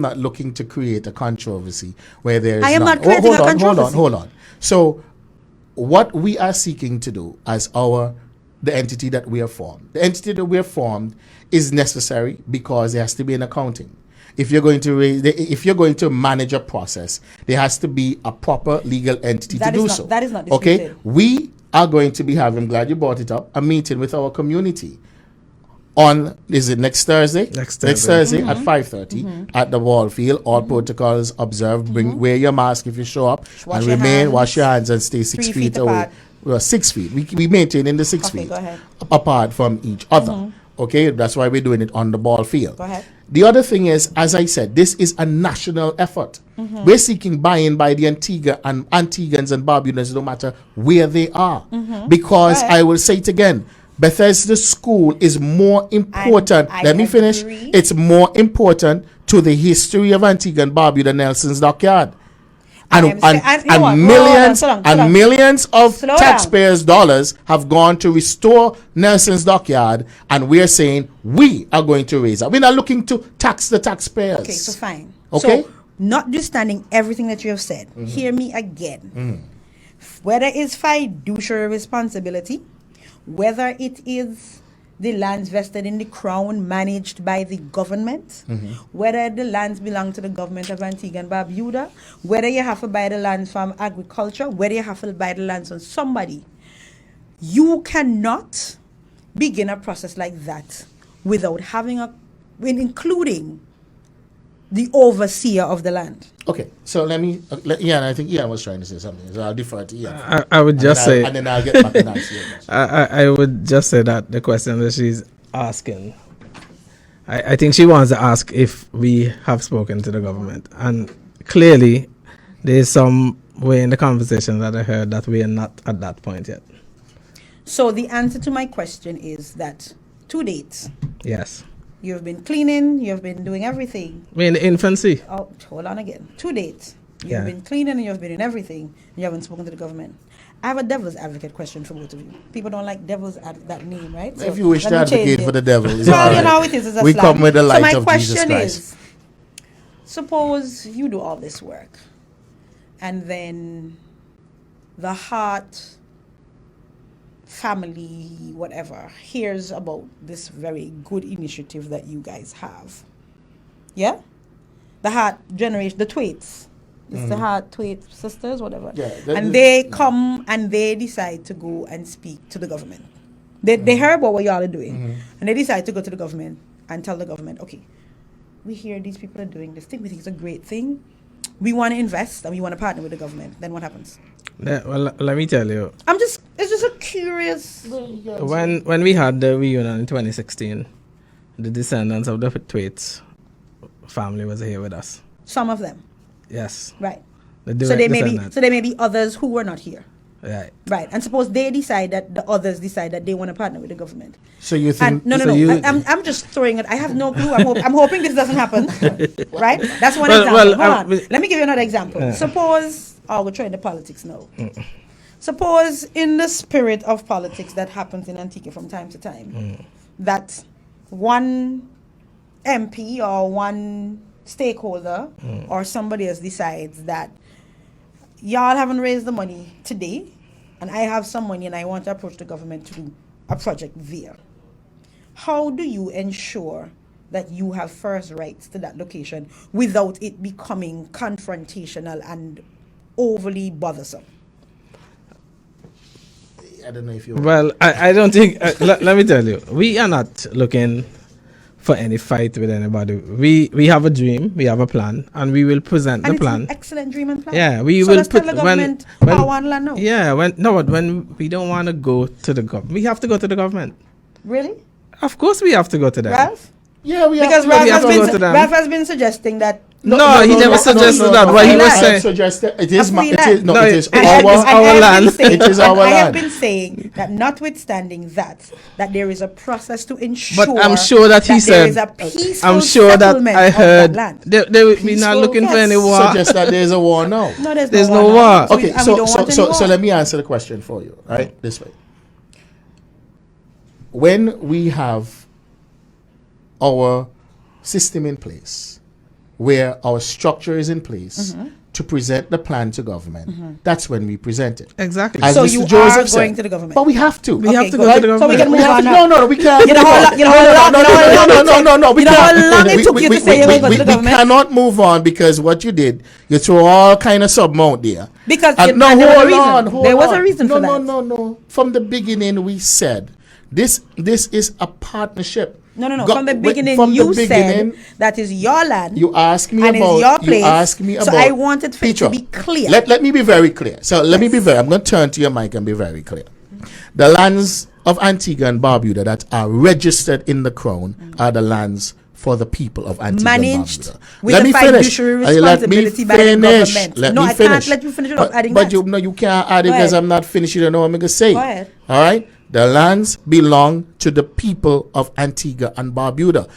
not looking to create a controversy where there is I am not creating a controversy. Hold on. So what we are seeking to do as the entity that we have formed. The entity that we have formed is necessary because there has to be an accounting. If you're going to manage a process, there has to be a proper legal entity to do so. That is not disputed. Okay? We are going to be having, glad you brought it up, a meeting with our community on, is it next Thursday? Next Thursday at 5:30 at the ball field. All protocols observed. Wear your mask if you show up, wash your hands and stay 6 feet away. Apart. Well, 6 feet. We maintain in the 6 feet go ahead. apart from each other. Okay, that's why we're doing it on the ball field. Go ahead. The other thing is, as I said, this is a national effort. We're seeking buy-in by the Antigua and Antiguans and Barbudans, no matter where they are. Because I will say it again, Bethesda School is more important. Let me finish. It's more important to the history of Antigua and Barbuda, Nelson's Dockyard. And millions of taxpayers' dollars have gone to restore Nelson's Dockyard, and we're saying we are going to raise it. We're not looking to tax the taxpayers. Okay, so fine. Okay? So, notwithstanding everything that you have said, hear me again. Whether it's fiduciary responsibility, whether it is the lands vested in the crown managed by the government, whether the lands belong to the government of Antigua and Barbuda, whether you have to buy the lands from agriculture, whether you have to buy the lands from somebody, you cannot begin a process like that without having including the overseer of the land. Okay, so let me, Ian, I think Ian was trying to say something, so I'll defer to Ian. I would just say... And then I'll get back and answer your question. I would just say that the question that she's asking, I think she wants to ask if we have spoken to the government. And clearly, there's some way in the conversation that I heard that we are not at that point yet. So the answer to my question is that to date... Yes. You've been cleaning, you've been doing everything. We're in the infancy. Oh, hold on again. To date, you've been cleaning and you've been in everything, and you haven't spoken to the government. I have a devil's advocate question for both of you. People don't like that name, right? So if you wish to advocate for the devil, it's well, all right. You know how it is. It's we slang. come with the light so of Jesus Christ. my question is, suppose you do all this work, and then the heart family, whatever, hears about this very good initiative that you guys have. Yeah? The Heart generation, the Twaits. It's the Heart Twait sisters, whatever. Yeah, and they come and they decide to go and speak to the government. They heard about what y'all are doing. And they decide to go to the government and tell the government, okay, we hear these people are doing this thing. We think it's a great thing. We want to invest and we want to partner with the government. Then what happens? Well, let me tell you. It's just a curious. When we had the reunion in 2016, the descendants of the Twaits family was here with us. Some of them. Yes. Right. So there may be others who were not here. Right. Right. And suppose they decide that the others decide that they want to partner with the government. So you think? I'm just throwing it. I have no clue. I'm hoping this doesn't happen. Right. That's one example. Hold on. Let me give you another example. Suppose we're trying the politics now. Suppose in the spirit of politics that happens in Antigua from time to time, that one MP or one stakeholder or somebody else decides that y'all haven't raised the money today and I have some money and I want to approach the government to a project there, how do you ensure that you have first rights to that location without it becoming confrontational and overly bothersome? I don't know if you. Well, I don't think. Let me tell you, we are not looking for any fight with anybody. We have a dream, we have a plan, and we will present And the it's plan. an excellent dream and plan. Yeah, we So will let's put tell the government when how one land now. yeah when we don't want to go to the government, we have to go to the government. Really? Of course, we have to go to them. Ralph? Yeah, we Because have to, have to go to them. Ralph has been suggesting that No, he never suggested that. What he was saying. It is free it land. is no, No, it is and- our. and- our land. It is our I have land. been saying that notwithstanding that there is a process to ensure But I'm sure that he there said. is a peaceful I'm sure that settlement I of heard. that land. We're not looking for Yes. any war. Suggest that there's a war now. No, There's no now. war. So we- Okay, and we so don't so want so, any so war. let me answer the question for you, right? This way. When we have our system in place, where our structure is in place to present the plan to government, that's when we present it. Exactly. As So Mr. you Joseph are said. going to the government. But we have to. We have to go good. to the So we government. can We move have on to, now. no, we can't. You know how long- you know how long- no, you know how long it took- we you know how long it took you to say you were going to the we government? cannot move on because what you did, you threw all kind of sub out there. Because No, and there was a hold reason. on, hold There was on. a reason no, for no, that. No. From the beginning, we said this is a partnership. No. Go- From the wait, beginning, from the you beginning, said that is your land. You asked me and about. it's your place. You asked me about. So I wanted for it to Petra, be clear. Let me be very clear. So let me be very. I'm going to turn to your mic and be very clear. The lands of Antigua and Barbuda that are registered in the Crown are the lands for the people of Antigua Managed and Barbuda. with Let a me finish. fiduciary Let me responsibility by the finish. government. Let No, me I finish. can't let you finish without adding but that. you can't add it Go because ahead. I'm not finished. You don't know what I'm going to say. Go ahead. All right. The lands belong to the people of Antigua and Barbuda.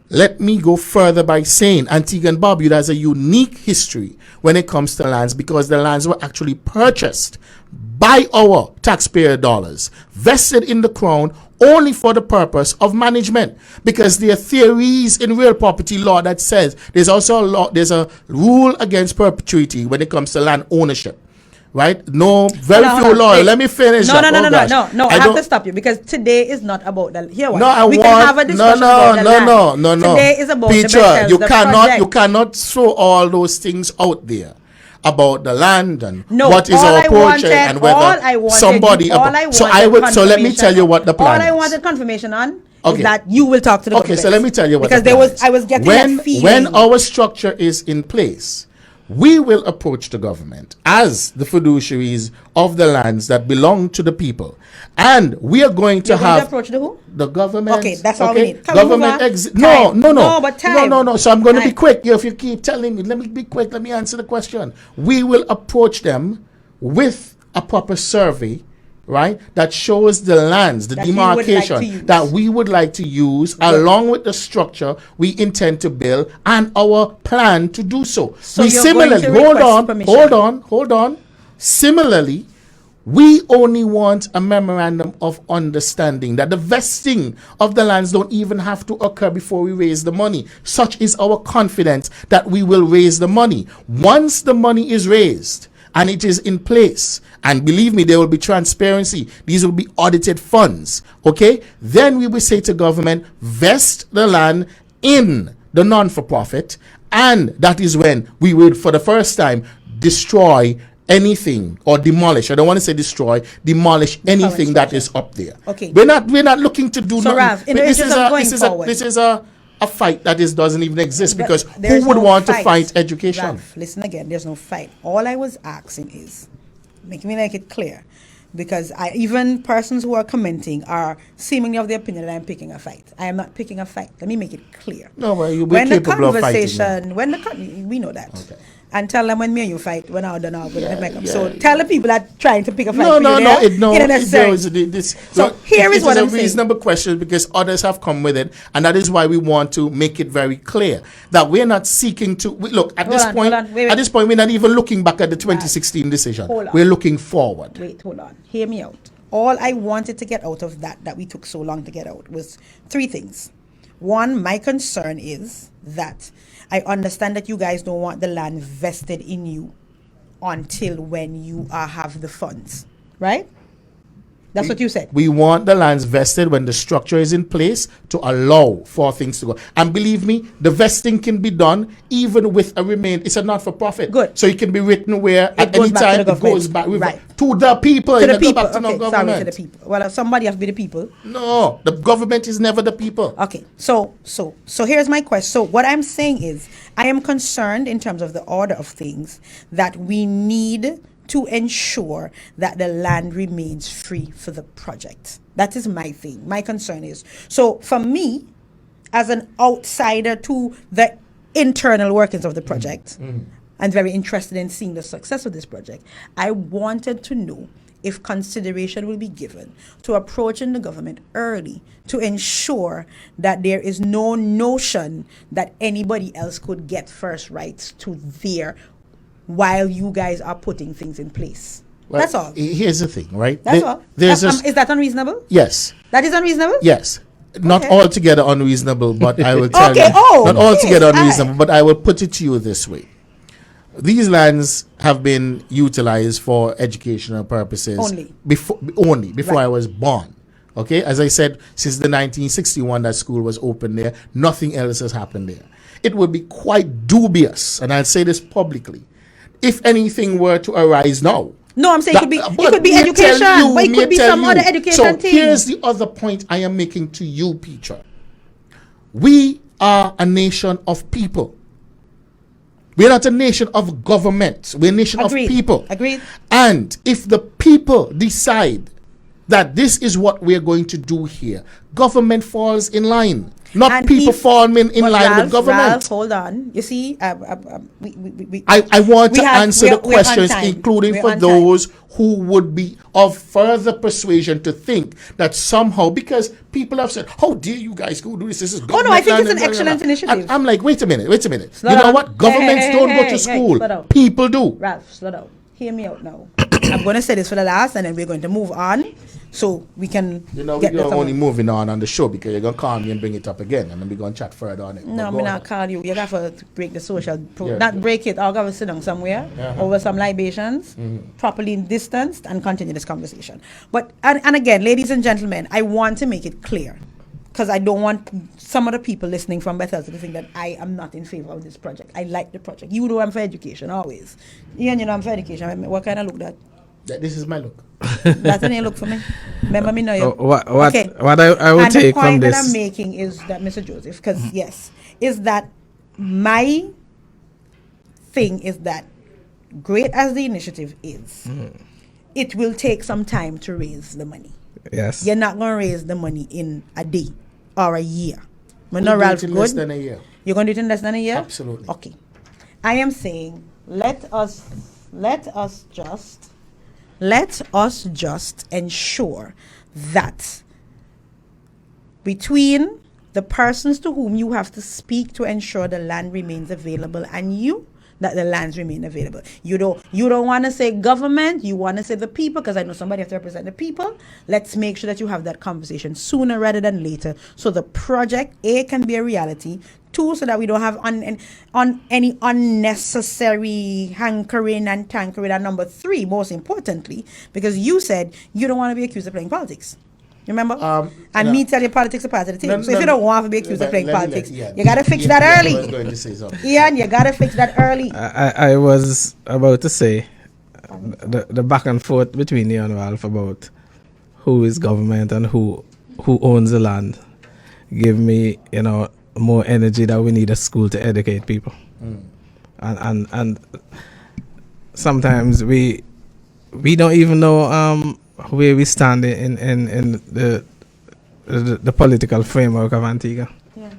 Let me go further by saying Antigua and Barbuda has a unique history when it comes to lands because the lands were actually purchased by our taxpayer dollars, vested in the Crown only for the purpose of management. Because there are theories in real property law that says there's also a law, there's a rule against perpetuity when it comes to land ownership. Right? No, very Hold on, few hold on. lawyers. Wait. Let me finish. No. up. Oh, gosh. I have don't- to stop you because today is not about the. Here, what? No, I we want. can have a discussion about the land. No. Today is about Petra, the Bethesda you project. cannot throw all those things out there about the land and No, what is all our I approach wanted- and all whether I wanted- somebody. all I so wanted I would. So let me confirmation tell you on- what the plan All I is. wanted confirmation on Okay. is that you will talk to the Okay, government. so let me tell you what because the there plan was is. I was getting when that feeling. when our structure is in place, we will approach the government as the fiduciaries of the lands that belong to the people, and we are going to You're going have to approach the who? the government. Okay, that's all we need. Can we Government move on? no, Time. no. No, but time. No. So I'm going to be Time. quick. If you keep telling me, let me be quick. Let me answer the question. We will approach them with a proper survey, right? That shows the lands, the That you would like to demarcation use. that we would like to use, along with the structure we intend to build and our plan to do so. So we you're similarly, going to request permission. hold on. Similarly, we only want a memorandum of understanding that the vesting of the lands don't even have to occur before we raise the money. Such is our confidence that we will raise the money. Once the money is raised and it is in place, and believe me, there will be transparency. These will be audited funds, okay? Then we will say to government, vest the land in the non-for-profit, and that is when we will, for the first time, destroy anything or demolish. I don't want to say destroy, demolish anything that is up there. Okay. We're not looking to do So, nothing. Ralph, in the This interest is of a- going this is a- forward. This is a fight that doesn't even exist because There's who would no want to fight education? Ralph, listen again. There's no fight. All I was asking is, make it clear, because even persons who are commenting are seemingly of the opinion that I'm picking a fight. I am not picking a fight. Let me make it clear. No, well, we're when the capable of fighting, conversation, we know that. Okay. And tell them when me and you fight, when I'm done, I'll go to the makeup. So yeah. tell the people that trying to pick a fight. No, for you there, it ain't necessary. So here is what I'm a saying. reasonable question because others have come with it, and that is why we want to make it very clear that we're not seeking to look at Hold this on, point. hold on, wait. At this point, we're not even looking back at the 2016 decision. Hold on. We're looking forward. Wait, hold on. Hear me out. All I wanted to get out of that we took so long to get out, was three things. One, my concern is that I understand that you guys don't want the land vested in you until when you have the funds, right? That's what you said. We want the lands vested when the structure is in place to allow for things to go. And believe me, the vesting can be done even with a remain. It's a not-for-profit. Good. So it can be written where at any time it goes back to the people. To the people. Back to no government. Sorry, to the people. Well, somebody has to be the people. No, the government is never the people. Okay, so here's my question. So what I'm saying is, I am concerned in terms of the order of things that we need to ensure that the land remains free for the project. That is my thing. My concern is, so for me, as an outsider to the internal workings of the project, I'm very interested in seeing the success of this project. I wanted to know if consideration will be given to approaching the government early to ensure that there is no notion that anybody else could get first rights to their while you guys are putting things in place. Well, that's all. Here's the thing, right? That's all. Is that unreasonable? Yes. That is unreasonable? Yes. Not Okay. altogether unreasonable, but I will tell Okay, you. Not altogether unreasonable, but I will put it to you this way. These lands have been utilized for educational purposes before Right. I was born. Okay, as I said, since the 1961 that school was opened there, nothing else has happened there. It would be quite dubious, and I'll say this publicly, if anything were to arise now. No, I'm saying it could be education, but it could be some other education thing. So here's the other point I am making to you, Petra. We are a nation of people. We're not a nation of government. We're a nation of people. Agreed. And if the people decide that this is what we're going to do here, government falls in line. Not And people falling in line with government. Ralph, hold on. You see, I want to answer the questions, including for those who would be of further persuasion to think that somehow, because people have said, how dare you guys go do this? This is government. Oh, no, I think it's an excellent initiative. I'm like, wait a minute. Slow you know down. what? Governments don't go to school. People do. Ralph, slow down. Hear me out now. I'm going to say this for the last, and then we're going to move on so we can we're only moving on the show because you're going to call me and bring it up again, and then we're going to chat further on it. No, I'm not call you. You have to break the social, not break it. I'll go sit down somewhere over some libations, properly distanced, and continue this conversation. But, and again, ladies and gentlemen, I want to make it clear, because I don't want some of the people listening from Bethesda to think that I am not in favor of this project. I like the project. You know I'm for education, always. Yeah, you know I'm for education. What kind of look that? This is my look. That's a look for me. Remember me now. What I will take from this. And the point that I'm making is that, Mr. Joseph, because is that my thing is that great as the initiative is, it will take some time to raise the money. Yes. You're not going to raise the money in a day or a year. We'll do it in less than a year. You're going to do it in less than a year? Absolutely. Okay. I am saying let us just ensure that between the persons to whom you have to speak to ensure the land remains available and you, that the lands remain available. You don't want to say government, you want to say the people, because I know somebody has to represent the people. Let's make sure that you have that conversation sooner rather than later, so the project A can be a reality, 2, so that we don't have on any unnecessary hankering and tankering, and number 3, most importantly, because you said you don't want to be accused of playing politics. Remember? And me tell you politics are part of the team. So if you don't want to be accused of playing politics, you got to fix that early. I was going to say something. Ian, you got to fix that early. I was about to say the back and forth between you and Ralph about who is government and who owns the land give me, more energy that we need a school to educate people. And sometimes we don't even know where we stand in the political framework of Antigua. Yeah.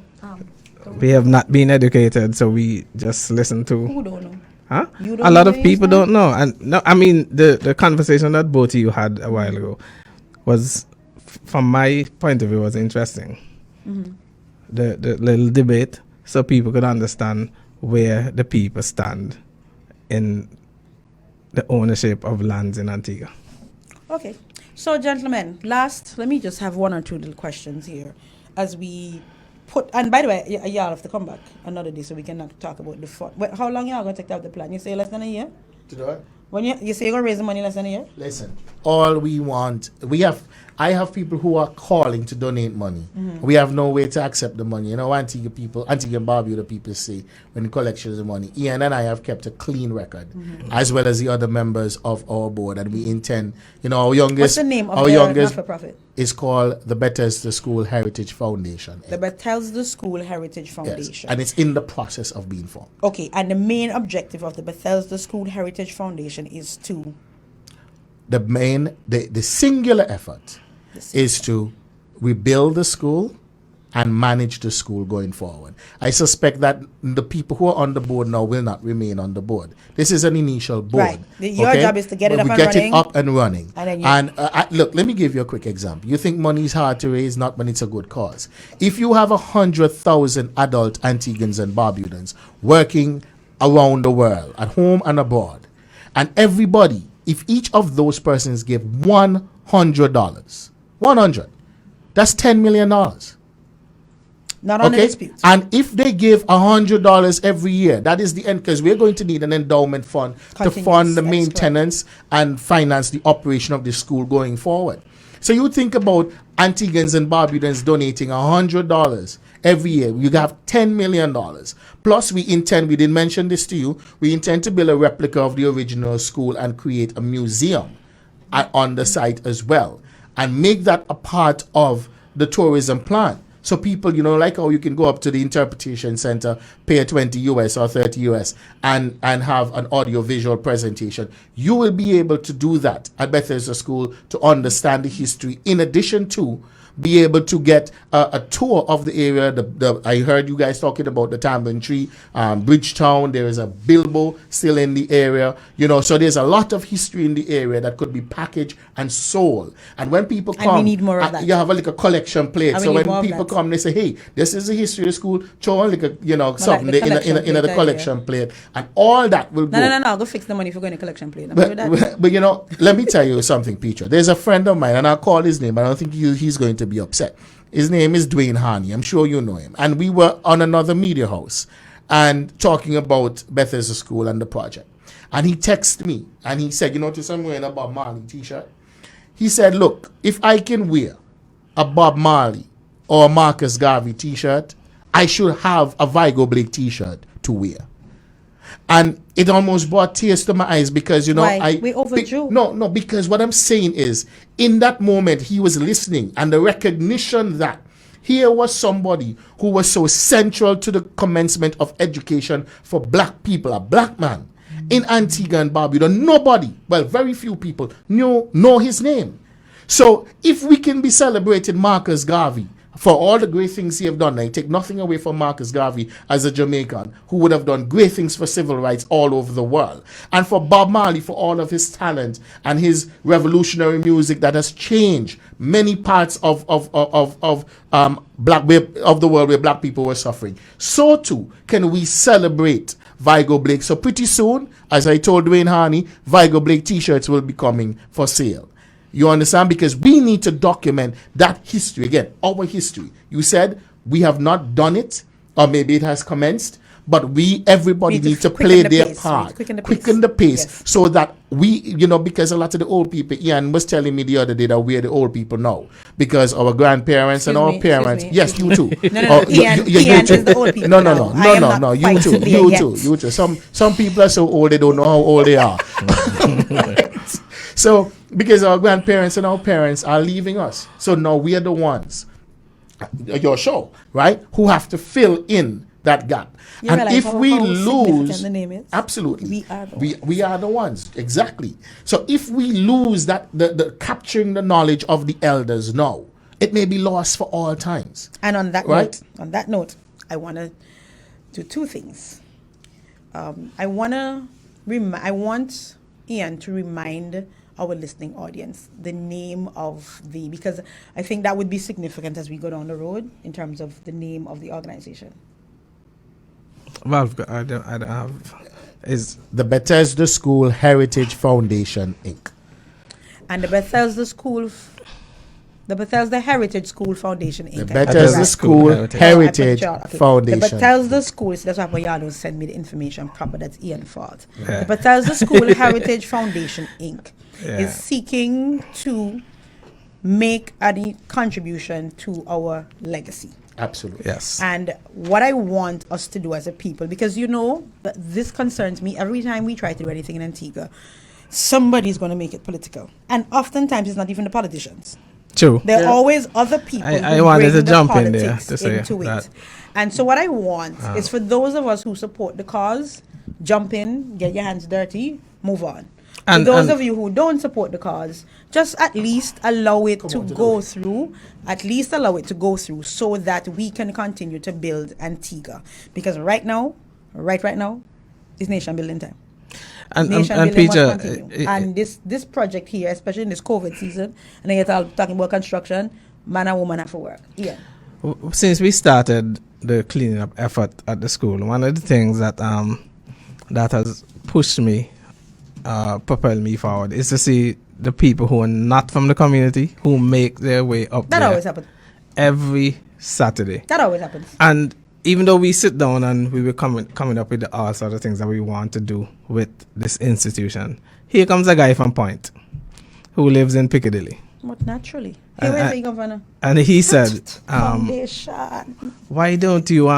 We have not been educated, so we just listen to. Who don't know? Huh? You don't a lot know of people don't know, and no, I mean the conversation that both of you had a while ago was, from my point of view, was interesting. The little debate, so people could understand where the people stand in the ownership of lands in Antigua. Okay. So, gentlemen, let me just have 1 or 2 little questions here as we put, and by the way, y'all have to come back another day so we can talk about the fund. But how long y'all going to take out the plan? You say less than a year? To do it? When you say you're going to raise the money less than a year? Listen, all we want. I have people who are calling to donate money. We have no way to accept the money. You know, Antigua and Barbuda people say when the collection is the money. Ian and I have kept a clean record, as well as the other members of our board, and we intend, you know, our youngest. What's the name of the not-for-profit? Is called the Bethesda School Heritage Foundation. The Bethesda School Heritage Foundation. Yes, and it's in the process of being formed. Okay, and the main objective of the Bethesda School Heritage Foundation is to? The singular effort is to rebuild the school and manage the school going forward. I suspect that the people who are on the board now will not remain on the board. This is an initial board. Right. Your job is to get it up and running. Get it up and running. And look, let me give you a quick example. You think money is hard to raise, not when it's a good cause. If you have 100,000 adult Antiguans and Barbudans working around the world, at home and abroad, and everybody, if each of those persons give $100, 100, that's $10 million. Not on the dispute. And if they give $100 every year, that is the end, because we're going to need an endowment fund to fund the maintenance and finance the operation of the school going forward. So you think about Antiguans and Barbudans donating $100 every year. You have $10 million. Plus, we didn't mention this to you, we intend to build a replica of the original school and create a museum on the site as well, and make that a part of the tourism plan. So people, you know, like how you can go up to the interpretation center, pay $20 US or $30 US and have an audio visual presentation. You will be able to do that at Bethesda School to understand the history, in addition to be able to get a tour of the area. I heard you guys talking about the Tambourine Tree, Bridgetown. There is a Bilbo still in the area, you know. So there's a lot of history in the area that could be packaged and sold. And when people come, we need more of that. You have a collection plate. So when people come, they say, "Hey, this is the history of the school." Show like something in the collection plate, and all that will go. No. Go fix the money for going to collection plate. But you know, let me tell you something, Petra. There's a friend of mine, and I'll call his name. I don't think he's going to be upset. His name is Dwayne Harney. I'm sure you know him. And we were on another media house and talking about Bethesda School and the project. And he texted me and he said, "You notice I'm wearing a Bob Marley t-shirt?" He said, "Look, if I can wear a Bob Marley or a Marcus Garvey t-shirt, I should have a Vigo Blake t-shirt to wear." And it almost brought tears to my eyes because, you know, we overdrew. No, because what I'm saying is, in that moment, he was listening, and the recognition that here was somebody who was so central to the commencement of education for black people, a black man in Antigua and Barbuda. Nobody, well, very few people know his name. So if we can be celebrating Marcus Garvey for all the great things he have done, I take nothing away from Marcus Garvey as a Jamaican who would have done great things for civil rights all over the world, and for Bob Marley for all of his talent and his revolutionary music that has changed many parts of the world where black people were suffering. So too can we celebrate Vigo Blake. So pretty soon, as I told Dwayne Harney, Vigo Blake t-shirts will be coming for sale. You understand? Because we need to document that history. Again, our history. You said we have not done it, or maybe it has commenced, but everybody needs to play their part. Quicken the pace. Yes. So that we, because a lot of the old people, Ian was telling me the other day that we're the old people now. Because our grandparents and our parents. Yes, you too. No. Ian is the old people. No. You too. Some people are so old they don't know how old they are. So, because our grandparents and our parents are leaving us. So now we are the ones, your show, right, who have to fill in that gap. And if we lose, the name is? Absolutely, we are the ones, exactly. So if we lose that, the capturing the knowledge of the elders now, it may be lost for all times. And on that note, I want to do two things. I want Ian to remind our listening audience the name of because I think that would be significant as we go down the road in terms of the name of the organization. Well, I don't have is the Bethesda School Heritage Foundation Inc. And the Bethesda School The Bethesda Heritage School Foundation Inc. The Bethesda School Heritage Foundation. The Bethesda School, that's why y'all don't send me the information proper. That's Ian's fault. The Bethesda School Heritage Foundation Inc. is seeking to make a contribution to our legacy. Absolutely. Yes. And what I want us to do as a people, because that this concerns me every time we try to do anything in Antigua, somebody's going to make it political. And oftentimes it's not even the politicians. True. There are always other people I who wanted bring to the jump in there politics to say into that. it. And so what I want is for those of us who support the cause, jump in, get your hands dirty, move on. For those of you who don't support the cause, just at least allow it to go through. At least allow it to go through so that we can continue to build Antigua. Because right now, it's nation building time. And Peter, Peter, and this project here, especially in this COVID season, and then you're talking about construction, man and woman have to work. Yeah. Since we started the cleaning up effort at the school, one of the things that that has pushed me, propelled me forward, is to see the people who are not from the community who make their way up. That always happens. Every Saturday. That always happens. And even though we sit down and we were coming up with all sorts of things that we want to do with this institution, here comes a guy from Point who lives in Piccadilly. But naturally. Hey, where's the governor? And he said, Foundation. why don't you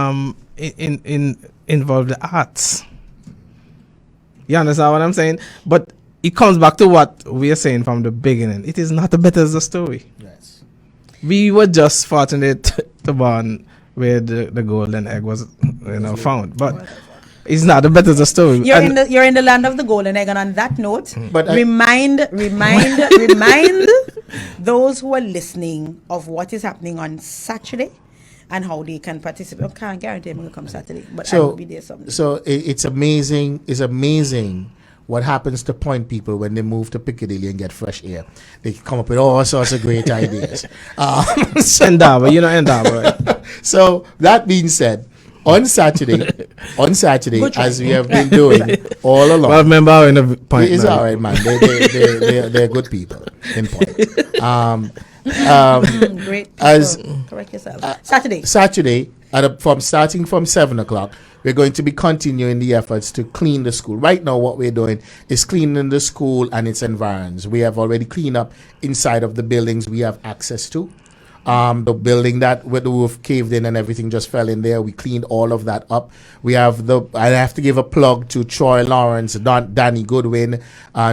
involve the arts? You understand what I'm saying? But it comes back to what we are saying from the beginning. It is not a Bethesda story. Yes. We were just fortunate to born where the golden egg was found, but it's not a Bethesda story. You're in the land of the golden egg, and on that note, But remind those who are listening of what is happening on Saturday and how they can participate. I can't guarantee I'm going to come Saturday, but I will be there someday. So it's amazing. It's amazing what happens to Point people when they move to Piccadilly and get fresh air. They come up with all sorts of great ideas. Endaba, right? So that being said, on Saturday, as we have been doing all along. Well, remember in the Point. It's all right, man. They're good people in Point. Great. As correct yourself. Saturday, starting from 7:00, we're going to be continuing the efforts to clean the school. Right now, what we're doing is cleaning the school and its environs. We have already cleaned up inside of the buildings we have access to. The building that with the roof caved in and everything just fell in there. We cleaned all of that up. I have to give a plug to Troy Lawrence, Danny Goodwin,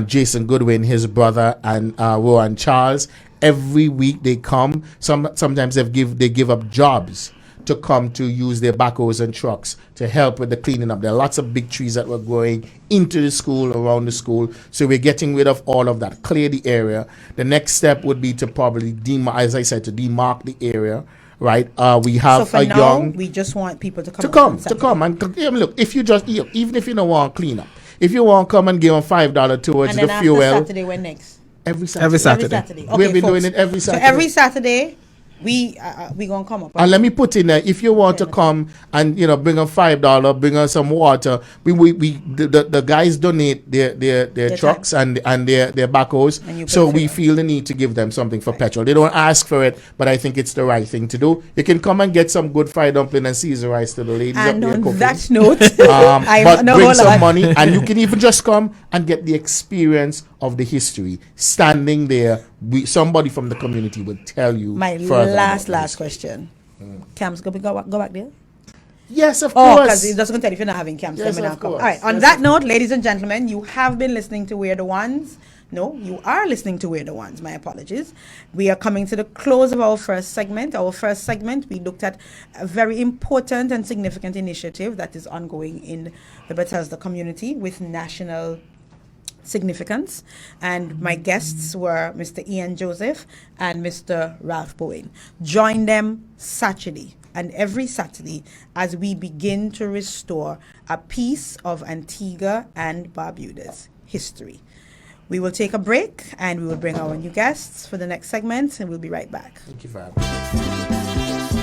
Jason Goodwin, his brother, and Rowan Charles. Every week they come. Sometimes they give up jobs to come to use their backhoes and trucks to help with the cleaning up. There are lots of big trees that were growing into the school, around the school. So we're getting rid of all of that, clear the area. The next step would be to probably demark the area, right? We have so for now, we just want people to come. And look, if you just, even if you don't want to clean up, if you want to come and give them $5 towards the fuel. And then after Saturday, when next? Every Saturday. Okay, we've been doing it every Saturday. So every Saturday, we gonna come up. And let me put in there, if you want to come and bring us $5, bring us some water. The guys donate their trucks and their backhoes. So we feel the need to give them something for petrol. They don't ask for it, but I think it's the right thing to do. You can come and get some good fried dumpling and Caesar rice to the ladies and up there cooking. On that note, but bring some money, and you can even just come and get the experience of the history. Standing there, somebody from the community would tell you. My last question. Camps go back there? Yes, of course. Because it doesn't tell if you're not having camps. Yes, of course. All right. On that note, ladies and gentlemen, you have been listening to We're the Ones. No, you are listening to We're the Ones. My apologies. We are coming to the close of our first segment. We looked at a very important and significant initiative that is ongoing in the Bethesda community with national significance, and my guests were Mr. Ian Joseph and Mr. Ralph Bowen. Join them Saturday and every Saturday as we begin to restore a piece of Antigua and Barbuda's history. We will take a break and we will bring our new guests for the next segment, and we'll be right back. Thank you for having me.